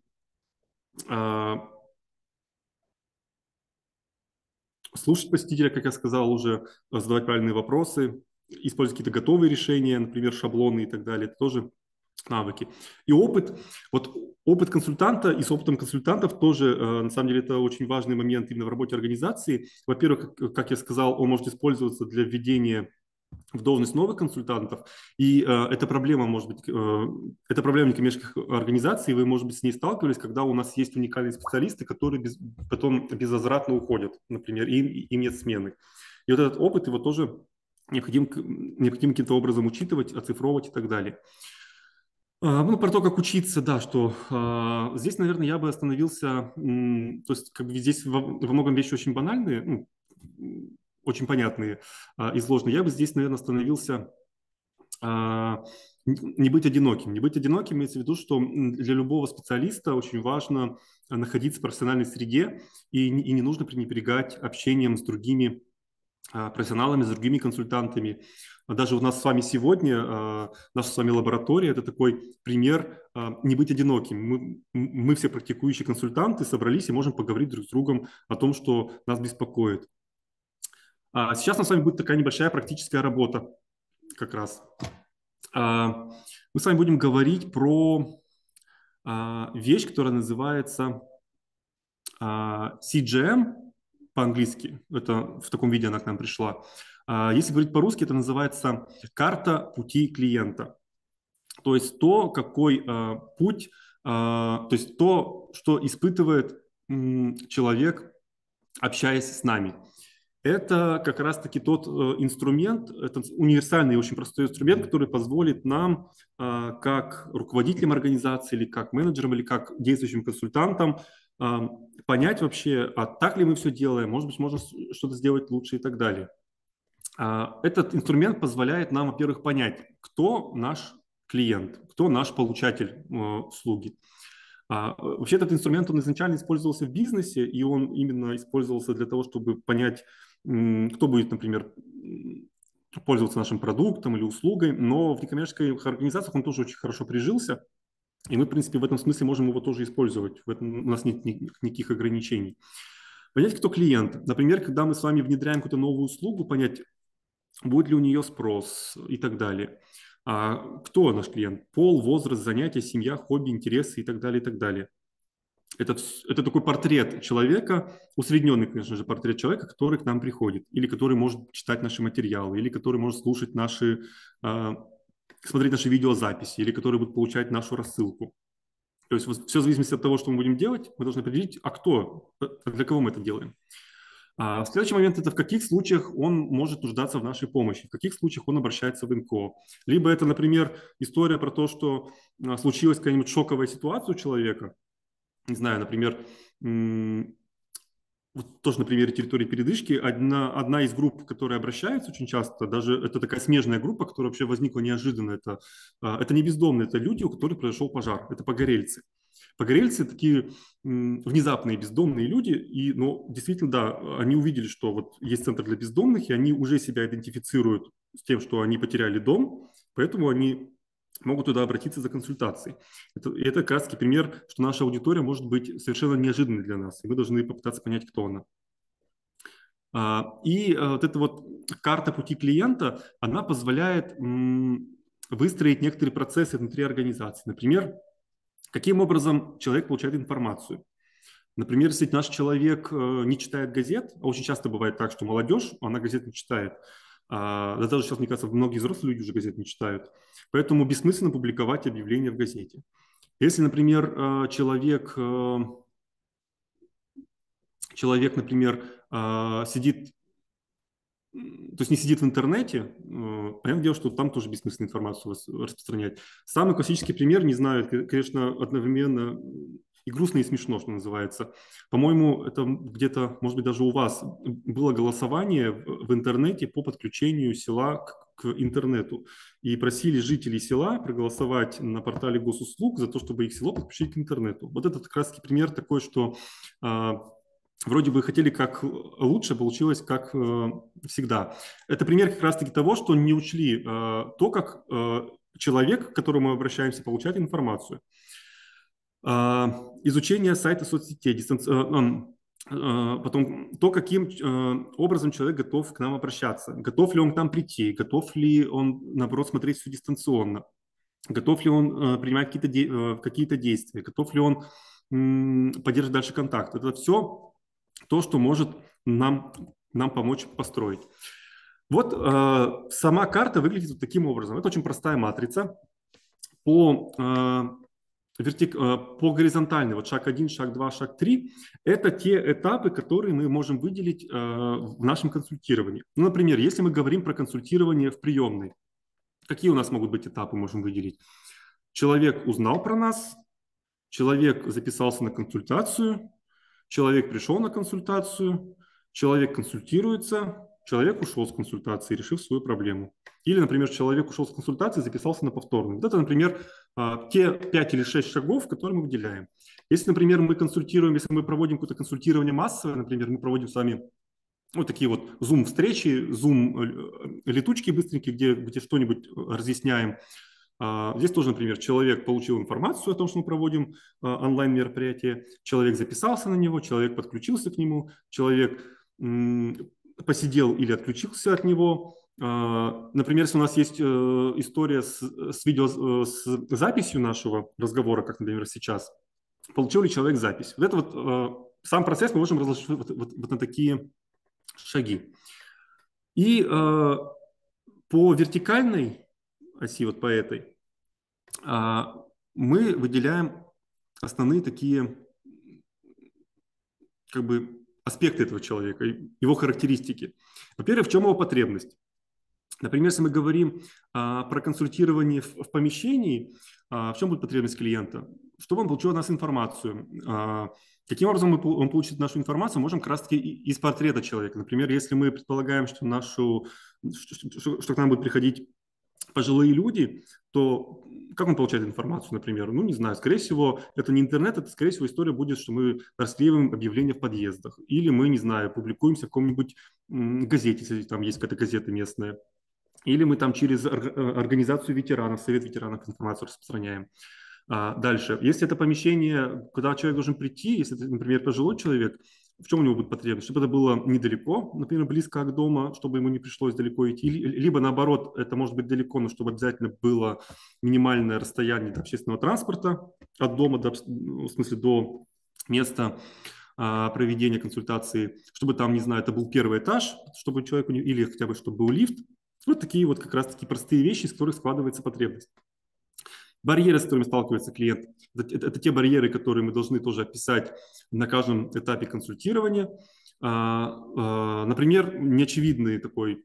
слушать посетителя, как я сказал уже, задавать правильные вопросы, использовать какие-то готовые решения, например, шаблоны и так далее. Это тоже навыки. И опыт. Вот опыт консультанта и с опытом консультантов тоже, на самом деле, это очень важный момент именно в работе организации. Во-первых, как я сказал, он может использоваться для введения в должность новых консультантов, и эта проблема, может быть, это проблема некоммерческих организаций, вы, может быть, с ней сталкивались, когда у нас есть уникальные специалисты, которые потом безвозвратно уходят, например, им нет смены. И вот этот опыт его тоже необходимо каким-то образом учитывать, оцифровывать и так далее. Ну, про то, как учиться, да, что здесь, наверное, я бы остановился, то есть как бы здесь во многом вещи очень банальные, очень понятные, изложенные. Я бы здесь, наверное, остановился не быть одиноким. Не быть одиноким имеется в виду, что для любого специалиста очень важно находиться в профессиональной среде и не нужно пренебрегать общением с другими профессионалами, с другими консультантами. Даже у нас с вами сегодня, наша с вами лаборатория – это такой пример не быть одиноким. Мы все практикующие консультанты собрались и можем поговорить друг с другом о том, что нас беспокоит. Сейчас у нас с вами будет такая небольшая практическая работа как раз. Мы с вами будем говорить про вещь, которая называется CGM по-английски. Это в таком виде она к нам пришла. Если говорить по-русски, это называется карта пути клиента. То есть то, какой путь, то есть то, что испытывает человек, общаясь с нами. Это как раз-таки тот инструмент, это универсальный, очень простой инструмент, который позволит нам, как руководителям организации, или как менеджерам, или как действующим консультантам, понять вообще, так ли мы все делаем, может быть, можно что-то сделать лучше и так далее. Этот инструмент позволяет нам, во-первых, понять, кто наш клиент, кто наш получатель услуги. Вообще этот инструмент, он изначально использовался в бизнесе, и он именно использовался для того, чтобы понять, кто будет, например, пользоваться нашим продуктом или услугой, но в некоммерческих организациях он тоже очень хорошо прижился, и мы, в принципе, в этом смысле можем его тоже использовать. У нас нет никаких ограничений. Понять, кто клиент. Например, когда мы с вами внедряем какую-то новую услугу, понять, будет ли у нее спрос и так далее. Кто наш клиент? Пол, возраст, занятия, семья, хобби, интересы и так далее, и так далее. Это такой портрет человека, усредненный, конечно же, портрет человека, который к нам приходит, или который может читать наши материалы, или который может слушать смотреть наши видеозаписи, или который будет получать нашу рассылку. То есть все в зависимости от того, что мы будем делать, мы должны определить, кто, для кого мы это делаем. Следующий момент – это в каких случаях он может нуждаться в нашей помощи, в каких случаях он обращается в НКО. Либо это, например, история про то, что случилась какая-нибудь шоковая ситуация у человека. Не знаю, например, вот тоже на примере территории передышки, одна из групп, которые обращаются очень часто, даже это такая смежная группа, которая вообще возникла неожиданно. Это не бездомные, это люди, у которых произошел пожар, это погорельцы. Погорельцы такие внезапные бездомные люди, но действительно, да, они увидели, что вот есть центр для бездомных, и они уже себя идентифицируют с тем, что они потеряли дом, поэтому они могут туда обратиться за консультацией. Это как раз пример, что наша аудитория может быть совершенно неожиданной для нас, и мы должны попытаться понять, кто она. И вот эта вот карта пути клиента, она позволяет выстроить некоторые процессы внутри организации. Например, каким образом человек получает информацию. Например, если наш человек не читает газет, а очень часто бывает так, что молодежь, она газет не читает, да даже сейчас, мне кажется, многие взрослые люди уже газет не читают, поэтому бессмысленно публиковать объявления в газете. Если, например, человек, например, сидит, то есть не сидит в интернете, понятное дело, что там тоже бессмысленно информацию распространять. Самый классический пример, не знаю, конечно, одновременно и грустно, и смешно, что называется. По-моему, это где-то, может быть, даже у вас было голосование в интернете по подключению села к интернету. И просили жителей села проголосовать на портале госуслуг за то, чтобы их село подключить к интернету. Вот это как раз пример такой, что вроде бы хотели как лучше, получилось как всегда. Это пример как раз-таки того, что не учли то, как человек, к которому мы обращаемся, получает информацию. Изучение сайта соцсетей, потом то, каким образом человек готов к нам обращаться. Готов ли он к нам прийти, готов ли он, наоборот, смотреть все дистанционно, готов ли он принимать какие-то действия, готов ли он поддерживать дальше контакт. Это все то, что может нам помочь построить. Вот сама карта выглядит вот таким образом. Это очень простая матрица. По горизонтальной, вот шаг 1, шаг 2, шаг 3, это те этапы, которые мы можем выделить в нашем консультировании. Ну, например, если мы говорим про консультирование в приемной, какие у нас могут быть этапы, можем выделить? Человек узнал про нас, человек записался на консультацию, человек пришел на консультацию, человек консультируется, человек ушел с консультации, решив свою проблему. Или, например, человек ушел с консультации, записался на повторную. Вот это, например, те 5 или 6 шагов, которые мы выделяем. Если, например, мы консультируем, если мы проводим какое-то консультирование массовое, например, мы проводим с вами вот такие вот Zoom-встречи, Zoom-летучки быстренькие, где что-нибудь разъясняем. Здесь тоже, например, человек получил информацию о том, что мы проводим онлайн-мероприятие, человек записался на него, человек подключился к нему, человек посидел или отключился от него. Например, если у нас есть история с записью нашего разговора, как, например, сейчас, получил ли человек запись. Вот это вот сам процесс мы можем разложить вот на такие шаги. И по вертикальной оси, вот по этой, мы выделяем основные такие как бы аспекты этого человека, его характеристики. Во-первых, в чем его потребность? Например, если мы говорим про консультирование в помещении, в чем будет потребность клиента? Чтобы он получил от нас информацию. Каким образом он получит нашу информацию, можем как раз-таки из портрета человека. Например, если мы предполагаем, что к нам будут приходить пожилые люди, то как он получает информацию, например? Ну, не знаю, скорее всего, это не интернет, это, скорее всего, история будет, что мы расклеиваем объявления в подъездах. Или мы, не знаю, публикуемся в каком-нибудь газете, если там есть какая-то газета местная. Или мы там через организацию ветеранов, совет ветеранов информацию распространяем. Дальше. Если это помещение, куда человек должен прийти, если это, например, пожилой человек, в чем у него будет потребность? Чтобы это было недалеко, например, близко к дому, чтобы ему не пришлось далеко идти. Либо наоборот, это может быть далеко, но чтобы обязательно было минимальное расстояние до общественного транспорта от дома, в смысле до места проведения консультации, чтобы там, не знаю, это был первый этаж, чтобы человеку, или хотя бы чтобы был лифт. Вот такие вот как раз-таки простые вещи, из которых складывается потребность. Барьеры, с которыми сталкивается клиент, это те барьеры, которые мы должны тоже описать на каждом этапе консультирования. Например, неочевидный такой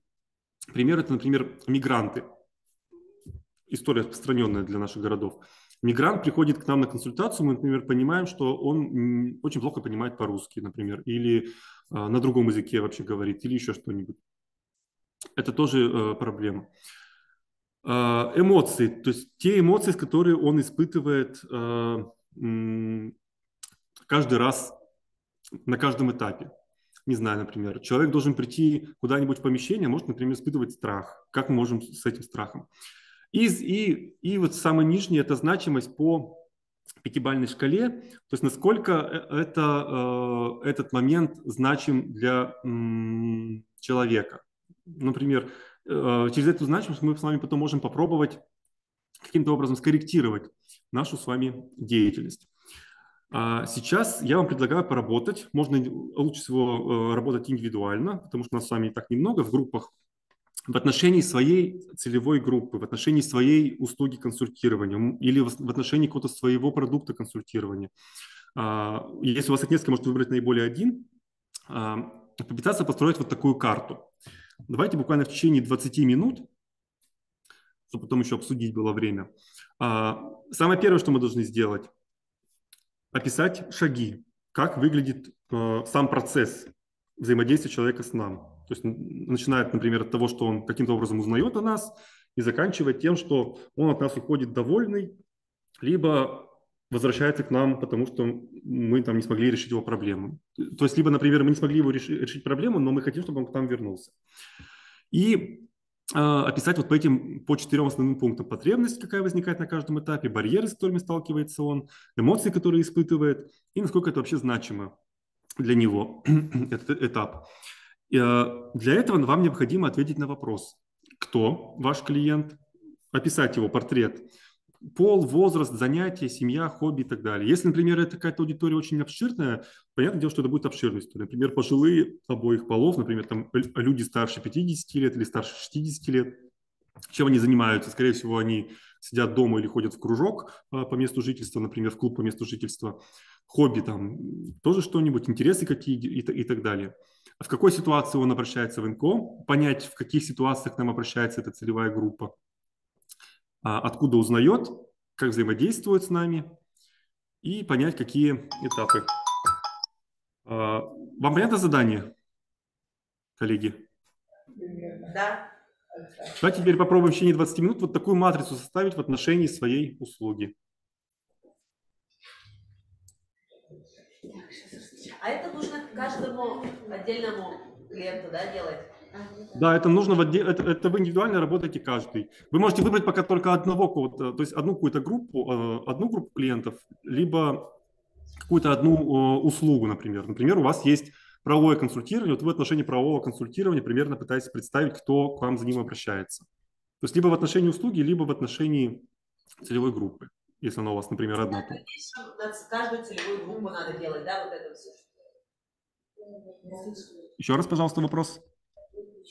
пример – это, например, мигранты. История распространенная для наших городов. Мигрант приходит к нам на консультацию, мы, например, понимаем, что он очень плохо понимает по-русски, например, или на другом языке вообще говорит, или еще что-нибудь. Это тоже проблема. Эмоции, то есть те эмоции, которые он испытывает каждый раз на каждом этапе. Не знаю, например, человек должен прийти куда-нибудь в помещение, может, например, испытывать страх. Как мы можем с этим страхом? И вот самое нижнее – это значимость по пятибалльной шкале, то есть насколько этот момент значим для человека. Например, через эту значимость мы с вами потом можем попробовать каким-то образом скорректировать нашу с вами деятельность. Сейчас я вам предлагаю поработать. Можно лучше всего работать индивидуально, потому что нас с вами и так немного в группах, в отношении своей целевой группы, в отношении своей услуги консультирования или в отношении какого-то своего продукта консультирования. Если у вас их несколько, можете выбрать наиболее один. Попытаться построить вот такую карту. Давайте буквально в течение 20 минут, чтобы потом еще обсудить было время. Самое первое, что мы должны сделать, описать шаги, как выглядит сам процесс взаимодействия человека с нами. То есть начинает, например, от того, что он каким-то образом узнает о нас, и заканчивает тем, что он от нас уходит довольный, либо возвращается к нам, потому что мы там не смогли решить его проблему. То есть, либо, например, мы не смогли его решить проблему, но мы хотим, чтобы он к нам вернулся. И описать вот по 4 основным пунктам: потребность, какая возникает на каждом этапе, барьеры, с которыми сталкивается он, эмоции, которые испытывает, и насколько это вообще значимо для него, этот этап. Для этого вам необходимо ответить на вопрос: кто ваш клиент, описать его портрет, пол, возраст, занятия, семья, хобби и так далее. Если, например, это какая-то аудитория очень обширная, понятное дело, что это будет обширная история. Например, пожилые обоих полов, например, там люди старше 50 лет или старше 60 лет. Чем они занимаются? Скорее всего, они сидят дома или ходят в кружок по месту жительства, например, в клуб по месту жительства. Хобби там тоже что-нибудь, интересы какие и так далее. В какой ситуации он обращается в НКО? Понять, в каких ситуациях к нам обращается эта целевая группа. Откуда узнает, как взаимодействует с нами, и понять, какие этапы. Вам понятно задание, коллеги? Да. Давайте теперь попробуем в течение 20 минут вот такую матрицу составить в отношении своей услуги. А это нужно каждому отдельному клиенту, да, делать? Да, это нужно, это вы индивидуально работаете каждый. Вы можете выбрать пока только одного кого-то, то есть одну какую-то группу, одну группу клиентов, либо какую-то одну услугу, например. Например, у вас есть правовое консультирование, вот вы в отношении правового консультирования примерно пытаетесь представить, кто к вам за ним обращается. То есть либо в отношении услуги, либо в отношении целевой группы, если она у вас, например, одна. Каждую целевую группу надо делать, да, вот это все. Еще раз, пожалуйста, вопрос.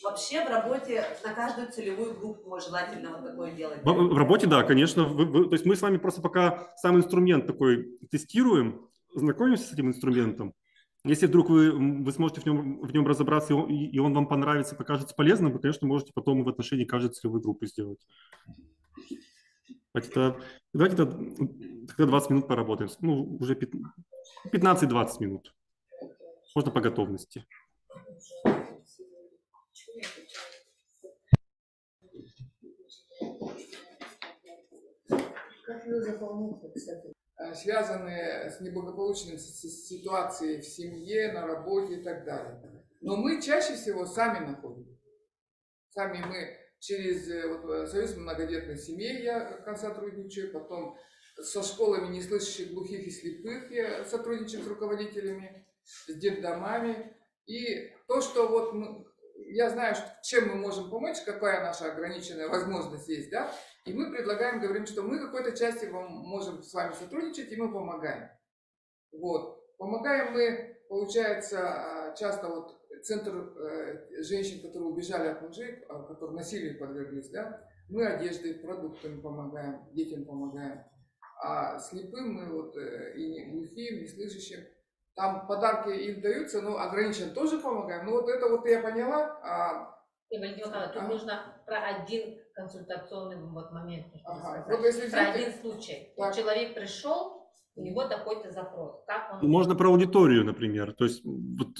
Вообще в работе на каждую целевую группу желательно вот такое делать. В работе, да, конечно. То есть мы с вами просто пока сам инструмент такой тестируем, знакомимся с этим инструментом. Если вдруг вы сможете в нем разобраться, и он вам понравится, покажется полезным, вы, конечно, можете потом в отношении каждой целевой группы сделать. Давайте тогда 20 минут поработаем. Ну, уже 15-20 минут. Можно по готовности. Как вы заполняете, кстати? Связанные с неблагополучной ситуацией в семье, на работе и так далее. Но мы чаще всего сами находим. Сами мы через Союз многодетных семей я сотрудничаю, потом со школами неслышащих, глухих и слепых я сотрудничаю с руководителями, с детдомами. И то, что вот я знаю, чем мы можем помочь, какая наша ограниченная возможность есть, да, и мы предлагаем, говорим, что мы в какой-то части можем с вами сотрудничать, и мы помогаем. Вот. Помогаем мы, получается, часто вот центр женщин, которые убежали от мужей, которые насилию подверглись, да, мы одеждой, продуктами помогаем, детям помогаем. А слепым мы вот и глухим, и неслышащим, там подарки им даются, но ограниченно тоже помогаем. Ну вот это вот я поняла. Тут нужно про один консультационный момент. Вот если про один случай. Вот человек пришел, у него такой-то запрос. Как он... Можно про аудиторию, например. То есть вот,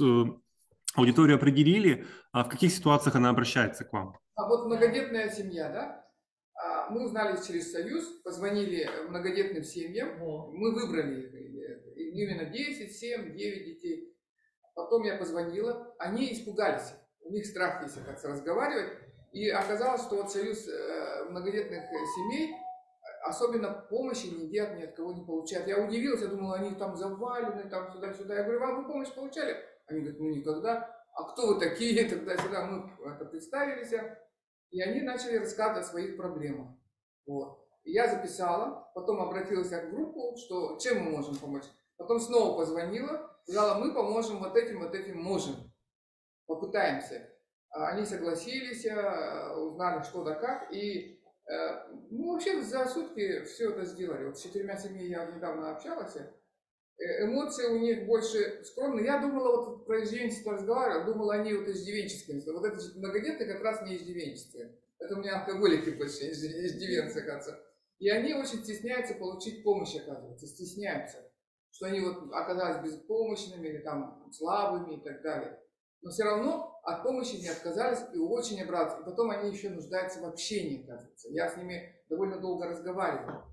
аудиторию определили, а в каких ситуациях она обращается к вам? А вот многодетная семья, да? Мы узнали через Союз, позвонили многодетным семьям, мы выбрали их, именно 10, 7, 9 детей. Потом я позвонила, они испугались, у них страх есть, как разговаривать. И оказалось, что вот Союз многодетных семей особенно помощи нигде ни от кого не получает. Я удивилась, я думала, они там завалены, там сюда-сюда. Я говорю, вам вы помощь получали? Они говорят, ну никогда. А кто вы такие? Тогда-сюда мы представились. И они начали рассказывать о своих проблемах. Вот. И я записала, потом обратилась в группу, что чем мы можем помочь. Потом снова позвонила, сказала, мы поможем вот этим можем. Попытаемся. Они согласились, узнали что да как. И мы вообще за сутки все это сделали. Вот с 4 семьями я недавно общалась. Эмоции у них больше скромные. Я думала, вот про иждивенчество разговаривала, думала, они вот иждивенческие. Вот это многодетные как раз не иждивенческие. Это у меня алкоголики больше, иждивенцы, оказывается. И они очень стесняются получить помощь, оказывается, стесняются. что они вот оказались беспомощными или там слабыми и так далее. Но все равно от помощи не отказались и очень обрадовались. И потом они еще нуждаются в общении, кажется. Я с ними довольно долго разговаривал.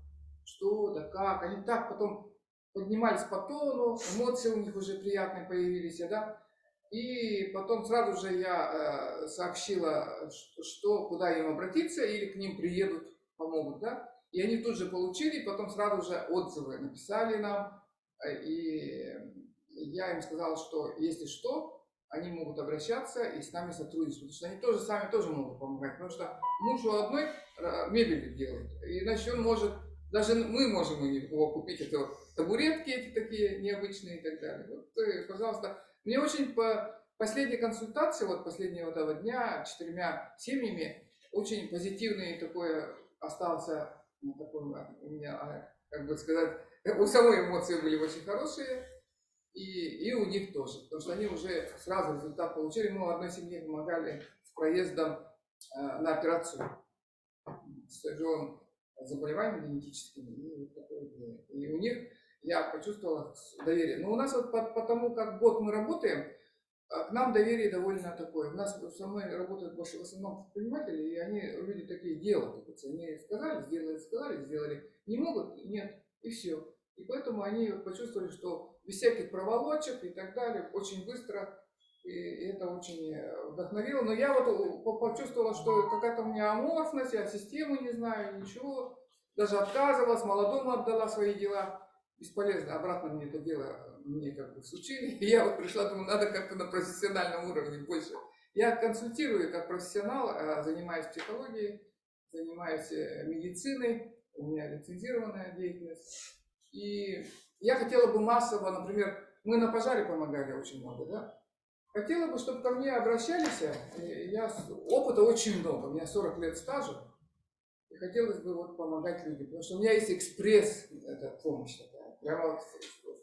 Что, да как. Они так потом поднимались по тону, эмоции у них уже приятные появились, да. И потом сразу же я сообщила, что куда им обратиться, или к ним приедут, помогут, да. И они тут же получили, и потом сразу же отзывы написали нам. И я им сказал, что если что, они могут обращаться и с нами сотрудничать, потому что они тоже сами тоже могут помогать, потому что муж у одной мебель делает, иначе он может, даже мы можем у него купить это табуретки эти такие необычные и так далее. Вот, пожалуйста, мне очень по последней консультации, вот последнего этого дня, 4 семьями, очень позитивный такой остался, такой, у меня, как бы сказать, у самой эмоции были очень хорошие. И у них тоже, потому что они уже сразу результат получили. Мы в одной семье помогали с проездом на операцию с тяжелым заболеванием генетическим. И у них я почувствовала доверие. Но у нас вот потому, как год мы работаем, к нам доверие довольно такое. У нас со мной работают в основном предприниматели, и они люди такие делают. Они сказали, сделали. Не могут, нет, и все. И поэтому они почувствовали, что без всяких проволочек и так далее, очень быстро, и это очень вдохновило. Но я вот почувствовала, что какая-то у меня аморфность, я систему не знаю, ничего. Даже отказывалась, молодому отдала свои дела. Бесполезно, обратно мне это дело мне как бы всучили. И я вот пришла, думаю, надо как-то на профессиональном уровне больше. Я консультирую как профессионал, занимаюсь психологией, занимаюсь медициной, у меня лицензированная деятельность. И я хотела бы массово, например, мы на пожаре помогали очень много, да? Хотела бы, чтобы ко мне обращались, опыта очень много, у меня 40 лет стажа, и хотелось бы вот помогать людям, потому что у меня есть экспресс, это помощь такая, прямо вот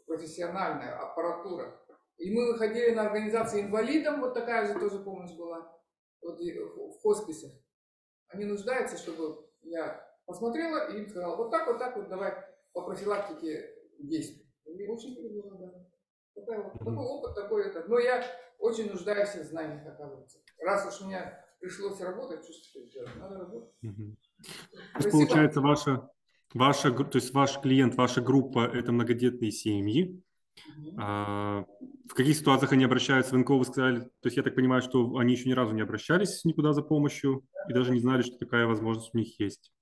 профессиональная аппаратура. И мы выходили на организации инвалидам, вот такая же тоже помощь была, вот в хосписах. Они нуждаются, чтобы я посмотрела и им сказала, вот так вот, давай по профилактике действий. И очень переживала, да. Такой опыт, такой это. Но я очень нуждаюсь в знаниях, оказывается. Раз уж мне пришлось работать, что теперь делать? Надо работать. То есть, получается, то есть ваш клиент, ваша группа – это многодетные семьи. В каких ситуациях они обращаются в НКО, вы сказали? То есть я так понимаю, что они еще ни разу не обращались никуда за помощью и даже не знали, что такая возможность у них есть.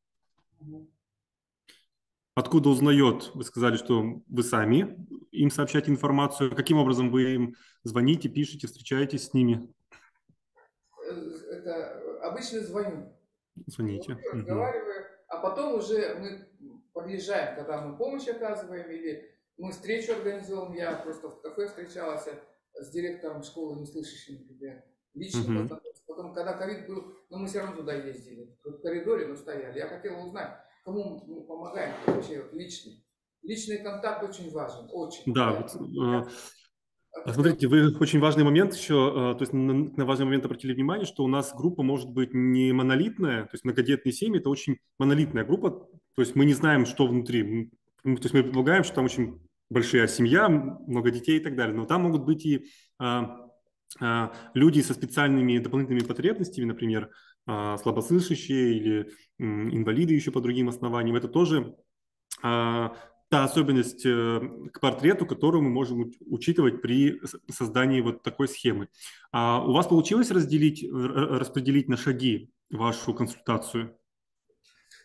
Откуда узнает? Вы сказали, что вы сами им сообщаете информацию. Каким образом вы им звоните, пишете, встречаетесь с ними? Это обычно звоню. Звоните. Разговариваю, а потом уже мы подъезжаем, когда мы помощь оказываем, или мы встречу организуем. Я просто в кафе встречалась с директором школы неслышащим, например, лично. Потом, когда ковид был, но мы все равно туда ездили. В коридоре мы стояли. Я хотела узнать, кому мы помогаем вообще вот, личный. Личный контакт очень важен, очень. Да, вот, смотрите, вы очень важный момент еще, то есть на важный момент обратили внимание, что у нас группа может быть не монолитная, то есть многодетные семьи – это очень монолитная группа, то есть мы не знаем, что внутри, то есть мы предполагаем, что там очень большая семья, много детей и так далее, но там могут быть и люди со специальными дополнительными потребностями, например, слабослышащие или инвалиды еще по другим основаниям. Это тоже та особенность к портрету, которую мы можем учитывать при создании вот такой схемы. У вас получилось распределить на шаги вашу консультацию?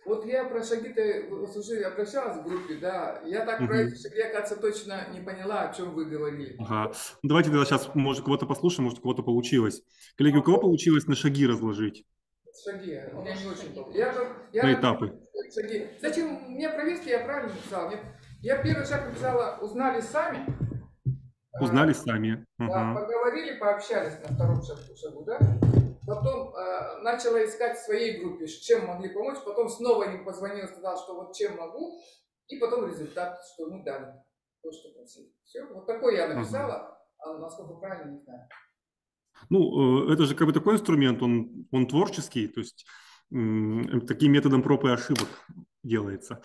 Вот я про шаги-то уже обращалась в группе, да. Я так про эти шаги, оказывается, точно не поняла, о чем вы говорили. Ага. Давайте тогда сейчас, может, кого-то послушаем, может, у кого-то получилось. Коллеги, у кого получилось на шаги разложить? Шаги. У меня не очень получилось. На этапы. Шаги. Зачем мне провести, я правильно написала. Я первый шаг написала, узнали сами. Узнали сами. Да, поговорили, пообщались на втором шагу, да. Потом начала искать в своей группе, чем могли помочь. Потом снова им позвонила, сказала, что вот чем могу. И потом результат, что мы дали. То, что просили. Все. Вот такой я написала, а насколько правильно, не знаю. Ну, это же как бы такой инструмент, он творческий, то есть таким методом проб и ошибок делается.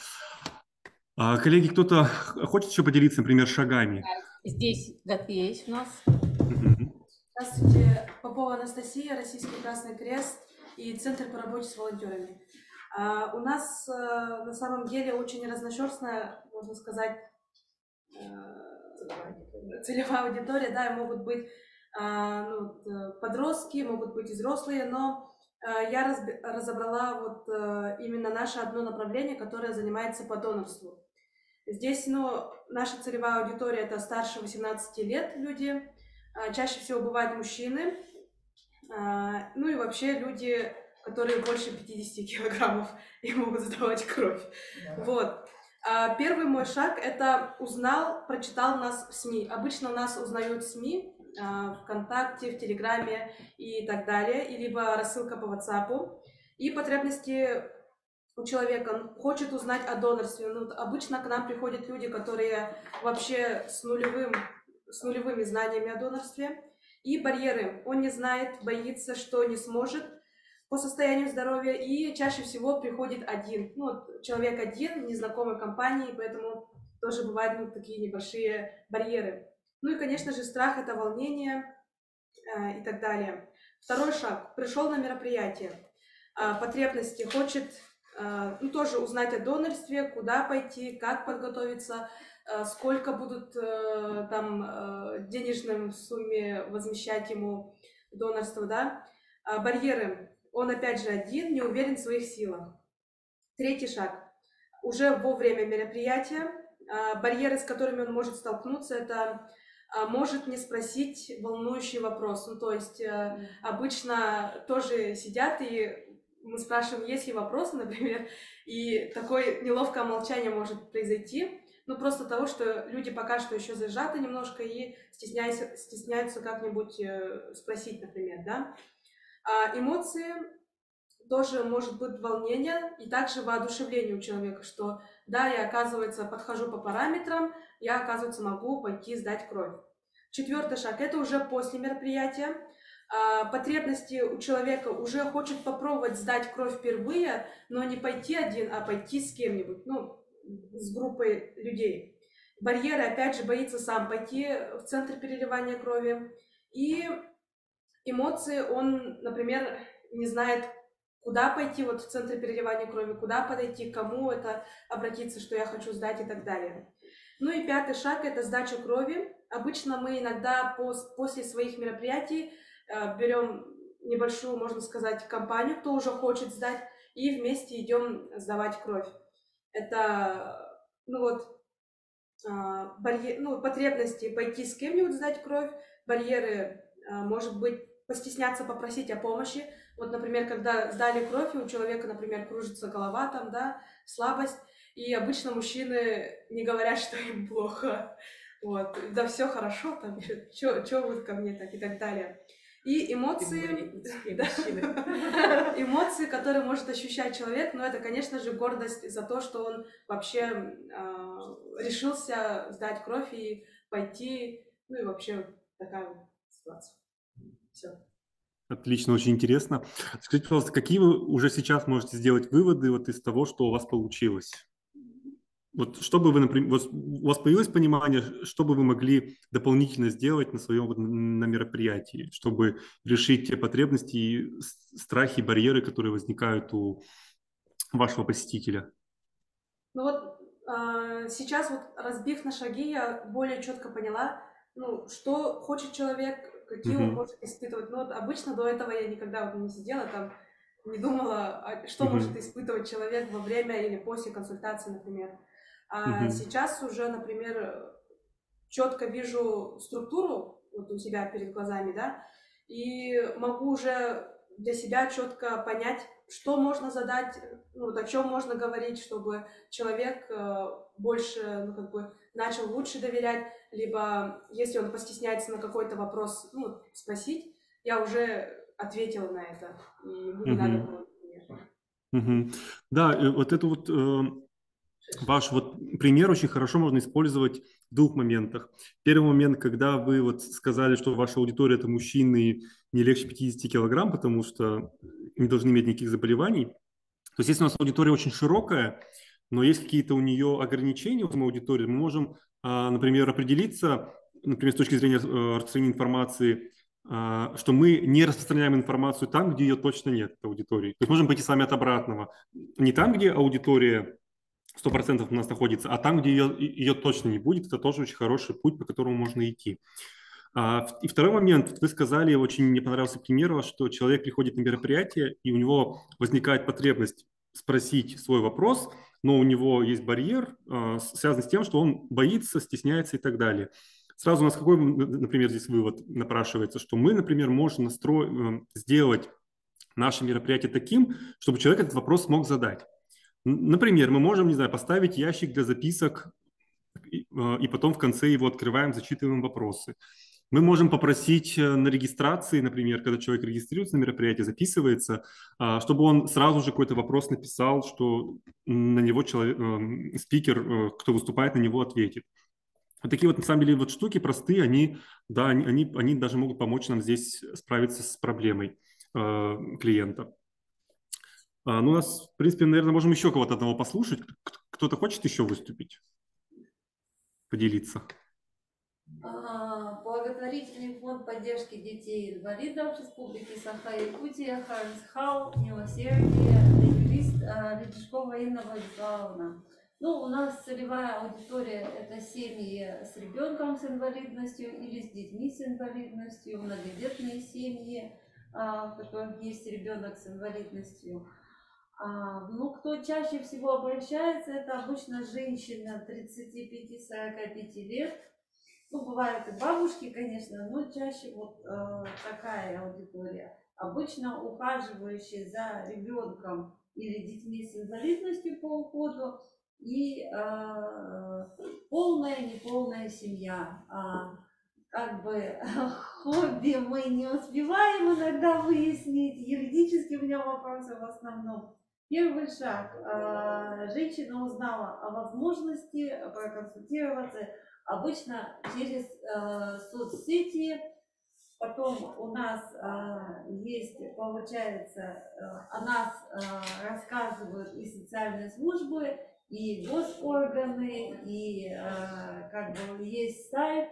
Коллеги, кто-то хочет еще поделиться, например, шагами? Здесь есть у нас. Мгм. Здравствуйте, Попова Анастасия, Российский Красный Крест и Центр по работе с волонтерами. У нас на самом деле очень разношерстная, можно сказать, целевая аудитория, да, и могут быть подростки, могут быть и взрослые, но я разобрала вот именно наше одно направление, которое занимается по донорству. Здесь, наша целевая аудитория – это старше 18 лет люди, чаще всего бывают мужчины, ну и вообще люди, которые больше 50 килограммов и могут сдавать кровь. Вот. Первый мой шаг – это прочитал нас в СМИ. Обычно нас узнают в СМИ, ВКонтакте, в Телеграме и так далее, и либо рассылка по WhatsApp. И потребности у человека, хочет узнать о донорстве. Обычно к нам приходят люди, которые вообще с нулевыми знаниями о донорстве. И барьеры. Он не знает, боится, что не сможет по состоянию здоровья, и чаще всего приходит один. Человек один в незнакомой компании, поэтому тоже бывают такие небольшие барьеры. Ну и, конечно же, страх – это волнение и так далее. Второй шаг. Пришел на мероприятие. Потребности. Хочет тоже узнать о донорстве, куда пойти, как подготовиться, сколько будут там денежной сумме возмещать ему донорство, да. Барьеры. Он опять же один, не уверен в своих силах. Третий шаг. Уже во время мероприятия барьеры, с которыми он может столкнуться, это может не спросить волнующий вопрос. То есть обычно тоже сидят, и мы спрашиваем, есть ли вопросы, например, и такое неловкое молчание может произойти. Просто того, что люди пока что еще зажаты немножко и стесняются как-нибудь спросить, например, да. Эмоции тоже может быть волнение и также воодушевление у человека, что да, я, оказывается, подхожу по параметрам, я, оказывается, могу пойти сдать кровь. Четвертый шаг – это уже после мероприятия. Потребности у человека уже хочет попробовать сдать кровь впервые, но не пойти один, а пойти с кем-нибудь, с группой людей. Барьеры, опять же, боится сам пойти в центр переливания крови. И эмоции, он, например, не знает, куда пойти в центр переливания крови, куда подойти, к кому это обратиться, что я хочу сдать и так далее. И пятый шаг – это сдача крови. Обычно мы иногда после своих мероприятий берем небольшую, можно сказать, компанию, кто уже хочет сдать, и вместе идем сдавать кровь. Это, потребности пойти с кем-нибудь сдать кровь, барьеры, может быть, постесняться попросить о помощи. Например, когда сдали кровь, и у человека, например, кружится голова, там, да, слабость, и обычно мужчины не говорят, что им плохо. Да все хорошо, там, что вы ко мне так и так далее. И эмоции, эмоции, которые может ощущать человек, но это, конечно же, гордость за то, что он вообще решился сдать кровь и пойти, и вообще такая ситуация. Все. Отлично, очень интересно. Скажите, пожалуйста, какие вы уже сейчас можете сделать выводы из того, что у вас получилось? Что бы вы, например, у вас появилось понимание, что бы вы могли дополнительно сделать на своем на мероприятии, чтобы решить те потребности, и страхи, барьеры, которые возникают у вашего посетителя? Сейчас разбив на шаги, я более четко поняла, что хочет человек, какие он может испытывать. Обычно до этого я никогда не сидела там, не думала, что может испытывать человек во время или после консультации, например. Сейчас уже, например, четко вижу структуру у себя перед глазами, да, и могу уже для себя четко понять, что можно задать, о чем можно говорить, чтобы человек больше, начал лучше доверять, либо если он постесняется на какой-то вопрос, спросить, я уже ответила на это, и ему не надо было, например. Да, ваш пример очень хорошо можно использовать в двух моментах. Первый момент, когда вы сказали, что ваша аудитория – это мужчины не легче 50 килограмм, потому что не должны иметь никаких заболеваний. То есть если у нас аудитория очень широкая, но есть какие-то у нее ограничения у самой аудитории. Мы можем, например, определиться, например, с точки зрения распространения информации, что мы не распространяем информацию там, где ее точно нет, аудитории. То есть можем пойти с вами от обратного. Не там, где аудитория 100% у нас находится, а там, где ее точно не будет, это тоже очень хороший путь, по которому можно идти. И второй момент, вы сказали, очень мне понравился пример, что человек приходит на мероприятие, и у него возникает потребность спросить свой вопрос, но у него есть барьер, связанный с тем, что он боится, стесняется и так далее. Сразу у нас какой, например, здесь вывод напрашивается, что мы, например, можем сделать наше мероприятие таким, чтобы человек этот вопрос смог задать. Например, мы можем, не знаю, поставить ящик для записок, и потом в конце его открываем, зачитываем вопросы. Мы можем попросить на регистрации, например, когда человек регистрируется на мероприятие, записывается, чтобы он сразу же какой-то вопрос написал, что на него спикер, кто выступает, на него ответит. Вот такие вот, на самом деле, вот штуки простые, они даже могут помочь нам здесь справиться с проблемой клиента. Ну, у нас, в принципе, наверное, можем еще кого-то одного послушать. Кто-то хочет еще выступить, поделиться? Благотворительный фонд поддержки детей-инвалидов Республики Саха-Якутия, Харнсхау, Милосердие, юрист Ледышкова Инна Владиславовна. Ну, у нас целевая аудитория – это семьи с ребенком с инвалидностью или с детьми с инвалидностью, многодетные семьи, в которых есть ребенок с инвалидностью. Ну, кто чаще всего обращается, это обычно женщина 35-45 лет. Ну, бывают и бабушки, конечно, но чаще вот такая аудитория. Обычно ухаживающие за ребенком или детьми с инвалидностью по уходу и полная, неполная семья. Как бы хобби мы не успеваем иногда выяснить, юридически у меня вопросы в основном. Первый шаг. Женщина узнала о возможности проконсультироваться обычно через соцсети. Потом у нас есть, получается, о нас рассказывают и социальные службы, и госорганы, и как бы есть сайт.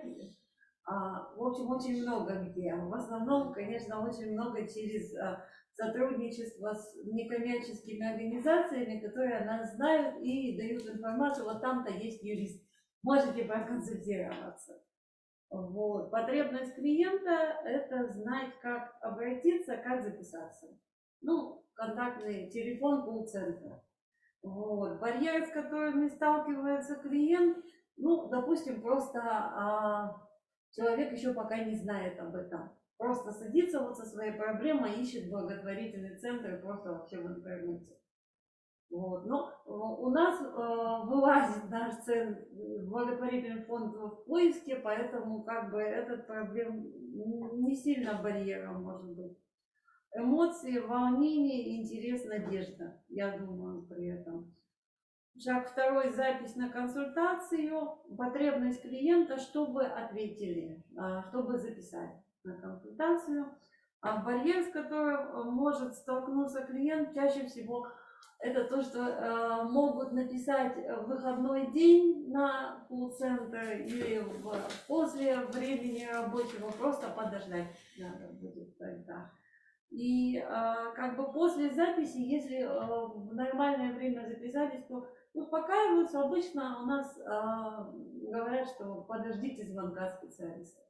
В общем, очень много где. В основном, конечно, очень много через сотрудничество с некоммерческими организациями, которые о нас знают и дают информацию. Вот там-то есть юрист. Можете проконсультироваться. Вот. Потребность клиента – это знать, как обратиться, как записаться. Ну, контактный телефон колл-центра. Вот. Барьеры, с которыми сталкивается клиент, ну, допустим, просто человек еще пока не знает об этом. Просто садится вот со своей проблемой, ищет благотворительный центр и просто вообще в интернете. Вот. Но у нас вылазит наш благотворительный фонд в поиске, поэтому как бы этот проблем не сильно барьером может быть. Эмоции, волнение, интерес, надежда, я думаю, при этом. Шаг второй – запись на консультацию. Потребность клиента, чтобы ответили, чтобы записать на консультацию. Барьер, с которым может столкнуться клиент, чаще всего это то, что могут написать в выходной день на колл-центр или после времени рабочего, просто подождать надо будет тогда. И как бы после записи, если в нормальное время записались, то успокаиваются. Обычно у нас говорят, что подождите звонка специалиста.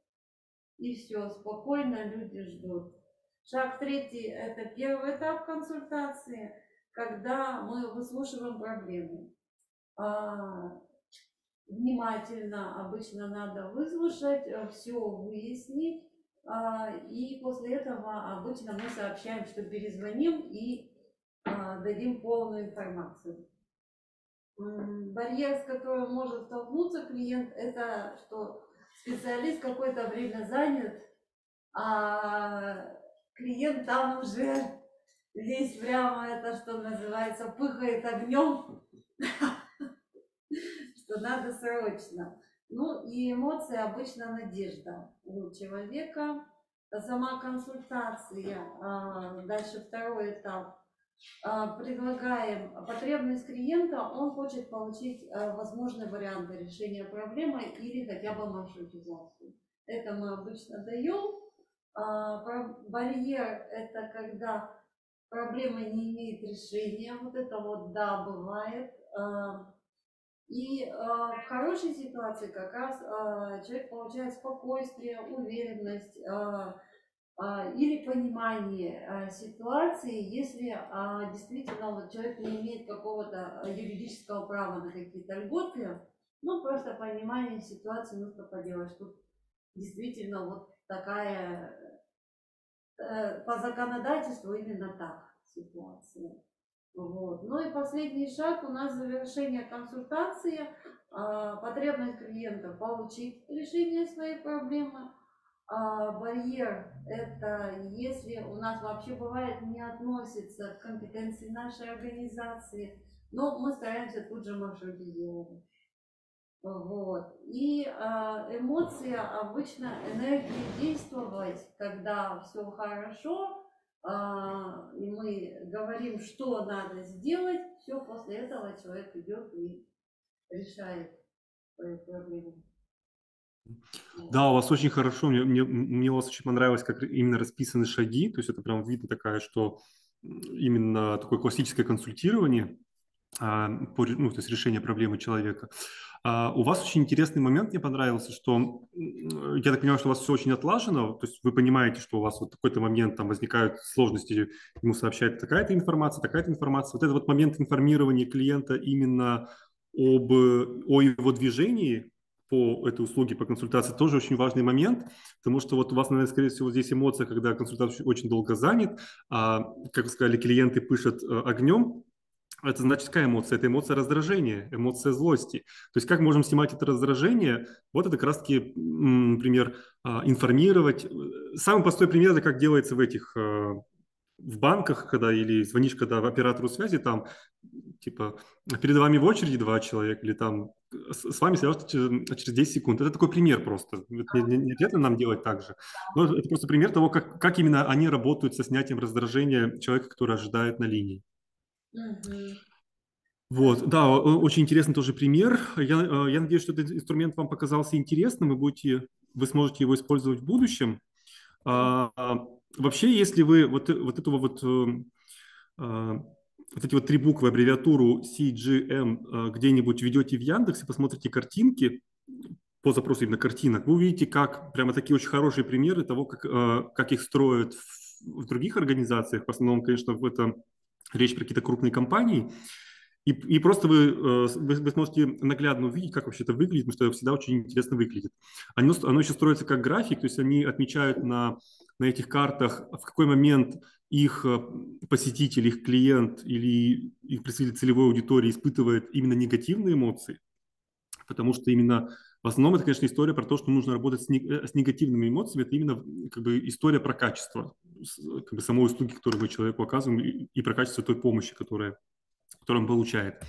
И все, спокойно люди ждут. Шаг третий – это первый этап консультации, когда мы выслушиваем проблему. Внимательно обычно надо выслушать, все выяснить. И после этого обычно мы сообщаем, что перезвоним и дадим полную информацию. Барьер, с которым может столкнуться клиент, это что специалист какое-то время занят, а клиент там уже весь прямо это, что называется, пыхает огнем, что надо срочно. Ну и эмоции обычно надежда у человека. Сама консультация, дальше второй этап. предлагаем потребность клиента, он хочет получить возможные варианты решения проблемы или хотя бы маршрутизацию. Это мы обычно даем. Барьер – это когда проблема не имеет решения. Вот это вот да, бывает. И в хорошей ситуации как раз человек получает спокойствие, уверенность или понимание ситуации, если действительно вот человек не имеет какого-то юридического права на какие-то льготы, ну просто понимание ситуации, ну что поделаешь, тут действительно вот такая по законодательству именно так ситуация. Вот. Ну и последний шаг у нас завершение консультации, потребность клиента получить решение своей проблемы. Барьер – это если у нас вообще бывает не относится к компетенции нашей организации, но мы стараемся тут же маршрутизировать. Вот. И эмоция обычно энергия действовать, когда все хорошо, и мы говорим, что надо сделать, все после этого человек идет и решает свою проблему. Да, у вас очень хорошо, мне у вас очень понравилось, как именно расписаны шаги, то есть это прям видно такая, что именно такое классическое консультирование, ну, то есть решение проблемы человека. У вас очень интересный момент мне понравился, что я так понимаю, что у вас все очень отлажено, то есть вы понимаете, что у вас вот в какой-то момент там возникают сложности, ему сообщает такая-то информация. Вот этот вот момент информирования клиента именно о его движении по этой услуге, по консультации, тоже очень важный момент, потому что вот у вас, наверное, скорее всего, здесь эмоция, когда консультант очень долго занят, как вы сказали, клиенты пышут огнем. Это значит, какая эмоция? Это эмоция раздражения, эмоция злости. То есть как можем снимать это раздражение? Вот это как раз-таки пример информировать. Самый простой пример – это как делается в банках, когда или звонишь, когда оператору связи, там, типа, перед вами в очереди 2 человека, или там с вами свяжутся через 10 секунд. Это такой пример просто. Не обязательно нам делать так же. Но это просто пример того, как именно они работают со снятием раздражения человека, который ожидает на линии. Вот, да, очень интересный тоже пример. Я надеюсь, что этот инструмент вам показался интересным, вы сможете его использовать в будущем. Вообще, если вы вот эти вот 3 буквы, аббревиатуру CGM где-нибудь введете в Яндексе, посмотрите картинки, по запросу именно картинок, вы увидите, как прямо такие очень хорошие примеры того, как их строят в других организациях. В основном, конечно, речь про какие-то крупные компании. И просто вы сможете наглядно увидеть, как вообще это выглядит, потому что это всегда очень интересно выглядит. Оно еще строится как график, то есть они отмечают на этих картах, в какой момент их посетитель, их клиент или их представитель целевой аудитории испытывает именно негативные эмоции, потому что именно в основном это, конечно, история про то, что нужно работать с негативными эмоциями, это именно как бы история про качество как бы самой услуги, которую мы человеку оказываем, и про качество той помощи, которую он получает.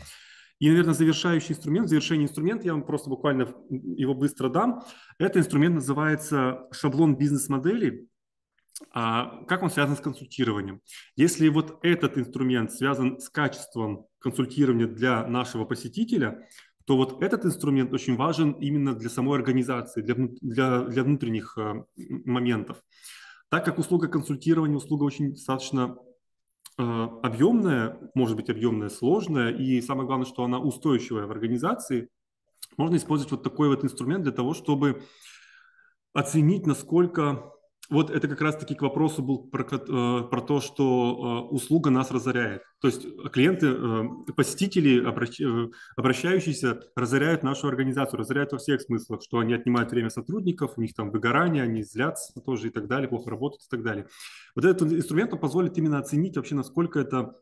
И, наверное, завершение инструмента, я вам просто буквально его быстро дам. Этот инструмент называется шаблон бизнес-модели. Как он связан с консультированием? Если вот этот инструмент связан с качеством консультирования для нашего посетителя, то вот этот инструмент очень важен именно для самой организации, для внутренних моментов. Так как услуга консультирования, услуга очень достаточно объемная, может быть объемная, сложная, и самое главное, что она устойчивая в организации, можно использовать вот такой вот инструмент для того, чтобы оценить, насколько... Вот это как раз-таки к вопросу был про то, что услуга нас разоряет. То есть клиенты, посетители, обращающиеся, разоряют нашу организацию, разоряют во всех смыслах, что они отнимают время сотрудников, у них там выгорание, они злятся тоже и так далее, плохо работают и так далее. Вот этот инструмент позволит именно оценить вообще, насколько эта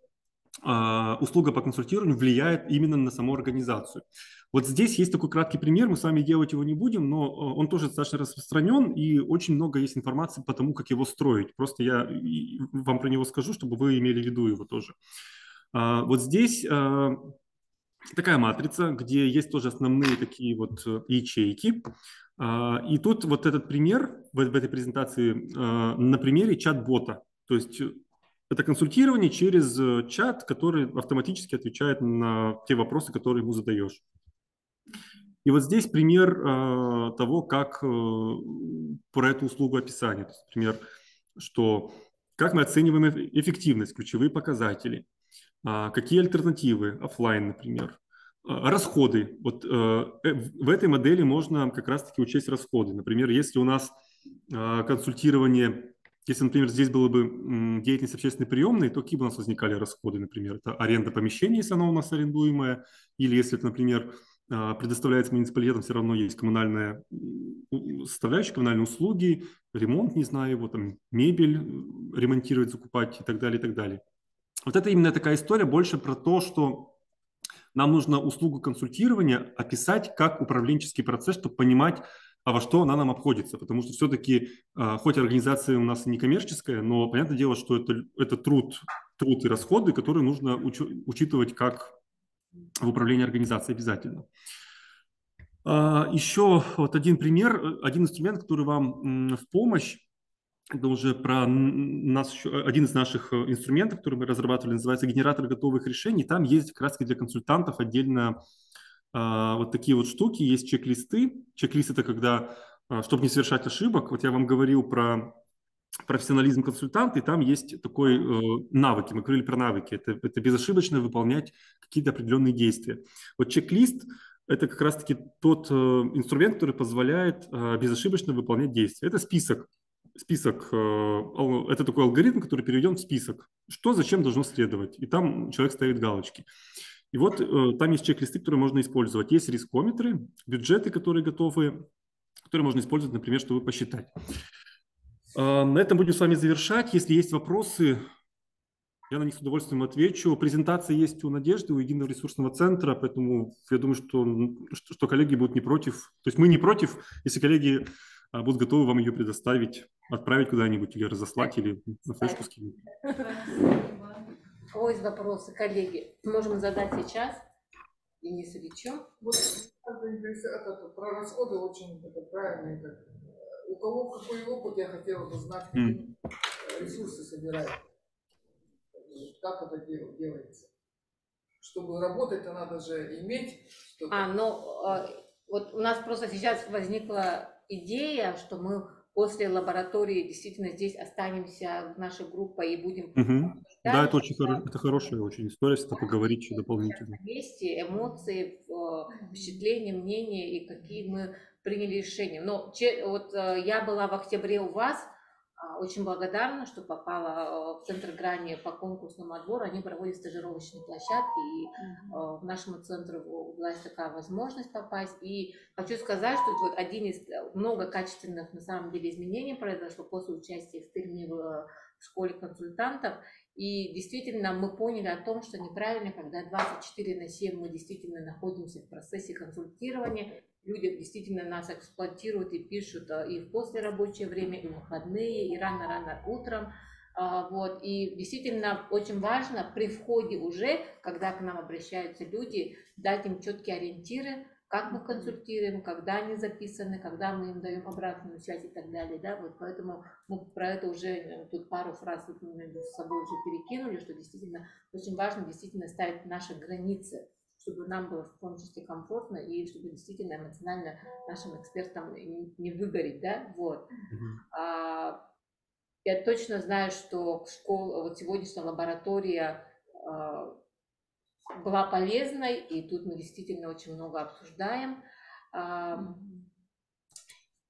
услуга по консультированию влияет именно на саму организацию. Вот здесь есть такой краткий пример, мы с вами делать его не будем, но он тоже достаточно распространен, и очень много есть информации по тому, как его строить. Просто я вам про него скажу, чтобы вы имели в виду его тоже. Вот здесь такая матрица, где есть тоже основные такие вот ячейки. И тут вот этот пример в этой презентации на примере чат-бота. То есть Это консультирование через чат, который автоматически отвечает на те вопросы, которые ему задаешь. И вот здесь пример того, как про эту услугу описание. То есть, например, что как мы оцениваем эффективность, ключевые показатели, какие альтернативы, оффлайн, например, расходы. Вот в этой модели можно как раз-таки учесть расходы. Например, если у нас консультирование, если, например, здесь было бы деятельность общественной приемной, то какие бы у нас возникали расходы, например, это аренда помещения, если оно у нас арендуемое, или если это, например, предоставляется муниципалитетом, все равно есть коммунальная составляющая, коммунальные услуги, ремонт, не знаю, его там мебель ремонтировать, закупать и так далее, и так далее. Вот это именно такая история больше про то, что нам нужно услугу консультирования описать как управленческий процесс, чтобы понимать, а во что она нам обходится. Потому что все-таки, хоть организация у нас не коммерческая, но понятное дело, что это труд и расходы, которые нужно учитывать как в управлении организацией обязательно. Еще вот один пример, один инструмент, который вам в помощь. Это уже про нас, один из наших инструментов, который мы разрабатывали, называется генератор готовых решений. Там есть как раз для консультантов отдельно вот такие вот штуки, есть чек-листы. Чек-лист – это когда, чтобы не совершать ошибок, вот я вам говорил про профессионализм консультанта, и там есть такой навыки, мы говорили про навыки, это безошибочно выполнять какие-то определенные действия. Вот чек-лист – это как раз-таки тот инструмент, который позволяет безошибочно выполнять действия. Это список, это такой алгоритм, который переведен в список, что зачем должно следовать, и там человек ставит галочки. И вот там есть чек-листы, которые можно использовать. Есть рискометры, бюджеты, которые готовы, которые можно использовать, например, чтобы посчитать. На этом будем с вами завершать. Если есть вопросы, я на них с удовольствием отвечу. Презентация есть у Надежды, у Единого ресурсного центра, поэтому я думаю, что коллеги будут не против. То есть мы не против, если коллеги будут готовы вам ее предоставить, отправить куда-нибудь или разослать, или на флешку скинуть. У кого есть вопросы, коллеги? Можем задать сейчас. Денис Ильичу. Вот про расходы очень правильно. У кого какой опыт, я хотела бы знать, ресурсы собирать. Как это делается? Чтобы работать-то надо же иметь что-то. Вот у нас просто сейчас возникла идея, что мы после лаборатории действительно здесь останемся нашей группой и будем... Да, это очень это хорошая очень история, если поговорить еще дополнительно. Вместе эмоции, впечатления, мнения и какие мы приняли решения. Но вот я была в октябре у вас, очень благодарна, что попала в Центр Грани по конкурсному отбору. Они проводят стажировочные площадки, и в нашему центру была такая возможность попасть. И хочу сказать, что вот один из много качественных на самом деле изменений произошло после участия в Перми в школе консультантов. И действительно мы поняли о том, что неправильно, когда 24/7 мы действительно находимся в процессе консультирования. Люди действительно нас эксплуатируют и пишут и в послерабочее время, и в выходные, и рано-рано утром. Вот. И действительно очень важно при входе уже, когда к нам обращаются люди, дать им четкие ориентиры, как мы консультируем, когда они записаны, когда мы им даем обратную связь и так далее. Да? Вот поэтому мы про это уже тут пару фраз мы между собой уже перекинули, что действительно очень важно действительно ставить наши границы, чтобы нам было в том числе комфортно и чтобы действительно эмоционально нашим экспертам не выгореть, да, вот. Я точно знаю, что вот сегодняшняя лаборатория была полезной, и тут мы действительно очень много обсуждаем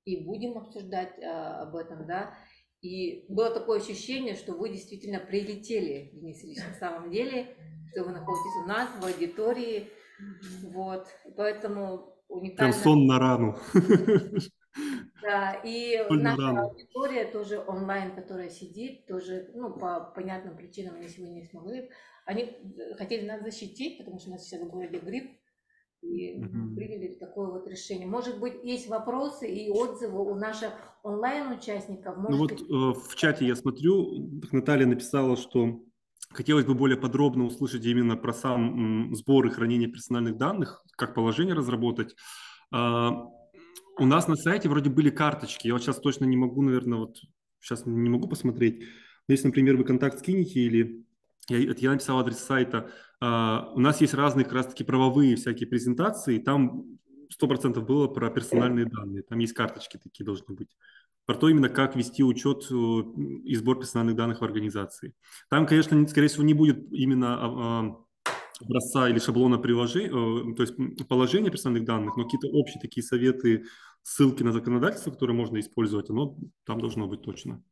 и будем обсуждать об этом, да. И было такое ощущение, что вы действительно прилетели, Денис Ильич, на самом деле, что вы находитесь у нас в аудитории, вот, поэтому уникально. Прям сон на рану. Да, и наша аудитория тоже онлайн, которая сидит, тоже, по понятным причинам они сегодня не смогли, они хотели нас защитить, потому что у нас сейчас в городе грипп, и приняли такое вот решение. Может быть, есть вопросы и отзывы у наших онлайн-участников? В чате я смотрю, Наталья написала, что хотелось бы более подробно услышать именно про сам сбор и хранение персональных данных, как положение разработать. У нас на сайте вроде были карточки, я вот сейчас точно не могу, наверное, вот сейчас не могу посмотреть. если, например, вы контакт скинете или я написал адрес сайта, у нас есть разные как раз-таки правовые всякие презентации, там 100% было про персональные данные, там есть карточки такие должны быть. Про то именно, как вести учет и сбор персональных данных в организации. Там, конечно, скорее всего, не будет именно образца или шаблона приложения, то есть положения персональных данных, но какие-то общие такие советы, ссылки на законодательство, которые можно использовать, оно там должно быть точно.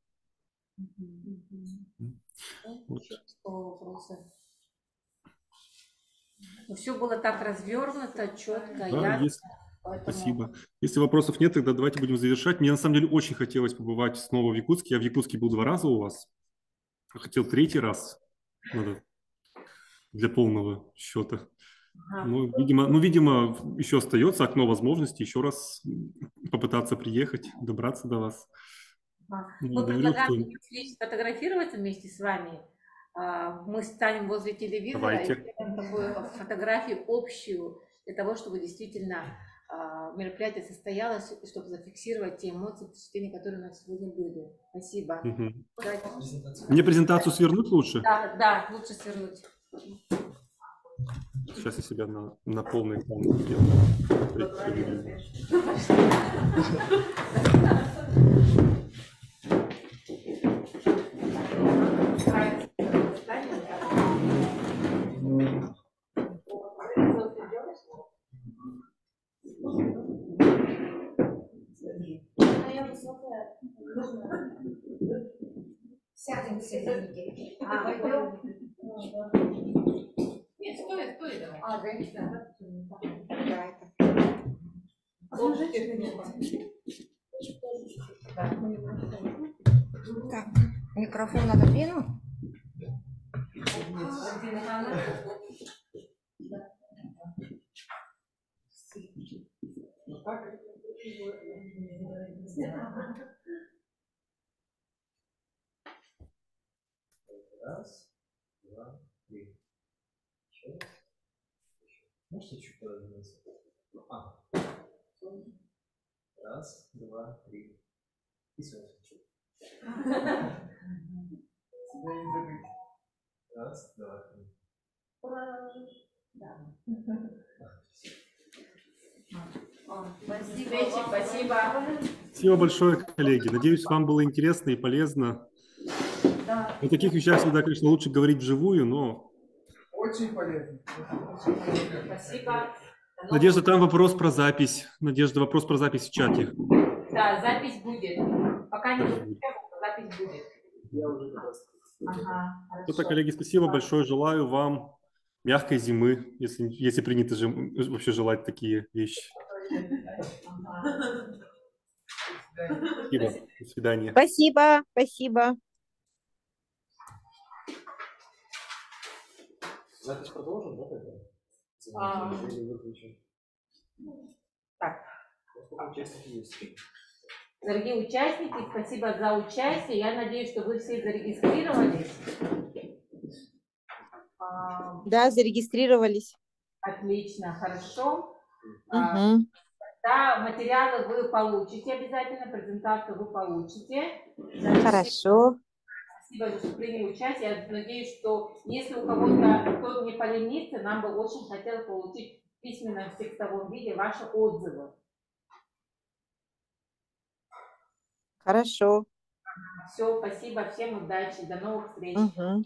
Вот. Все было так развернуто, четко, Да, ясно. Поэтому... Спасибо. Если вопросов нет, тогда давайте будем завершать. Мне на самом деле очень хотелось побывать снова в Якутске. Я в Якутске был 2 раза у вас. Хотел 3-й раз. Надо для полного счета. Ну, видимо, еще остается окно возможности еще раз попытаться приехать, добраться до вас. Мы предлагаем сфотографироваться вместе с вами. Мы станем возле телевизора и сделаем такую фотографию общую для того, чтобы действительно мероприятие состоялось, чтобы зафиксировать те эмоции, впечатления, которые у нас сегодня были. Спасибо. Мне презентацию свернуть лучше? Да, лучше свернуть. Сейчас я себя на полный экран сделаю. Сядем в середине. Нет, стой. Женщина. Так, микрофон отодвинул. Раз, два, три. Еще раз. Можете чуть пододвинуться? Раз, два, три. И снова чуть. Раз, два, три. Спасибо. Спасибо большое, коллеги. Надеюсь, вам было интересно и полезно. Да. О таких вещах всегда, конечно, лучше говорить вживую, но... Очень полезно. Спасибо. Надежда, там вопрос про запись. Надежда, вопрос про запись в чате. Да, запись будет. Пока не запись будет. Я уже Что-то, коллеги, спасибо большое. Желаю вам мягкой зимы, если принято вообще желать такие вещи. Спасибо. До свидания. Спасибо. Запись продолжим, да, тогда? Или выключим? Так. Сколько участников есть? Дорогие участники, спасибо за участие. Я надеюсь, что вы все зарегистрировались. Да, зарегистрировались. Отлично, хорошо. Угу. Да, материалы вы получите обязательно, презентацию вы получите. Хорошо. Спасибо, что приняли участие. Я надеюсь, что если у кого-то кто не поленится, нам бы очень хотелось получить в письменном текстовом виде ваши отзывы. Хорошо. Все, спасибо, всем удачи, до новых встреч. Угу.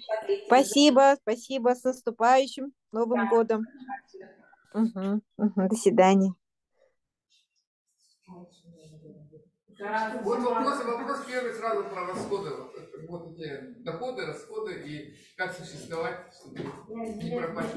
Спасибо, с наступающим Новым годом. Угу. До свидания. Вот вопрос первый сразу про расходы. Вот эти доходы, расходы и как существовать, чтобы не пропасть.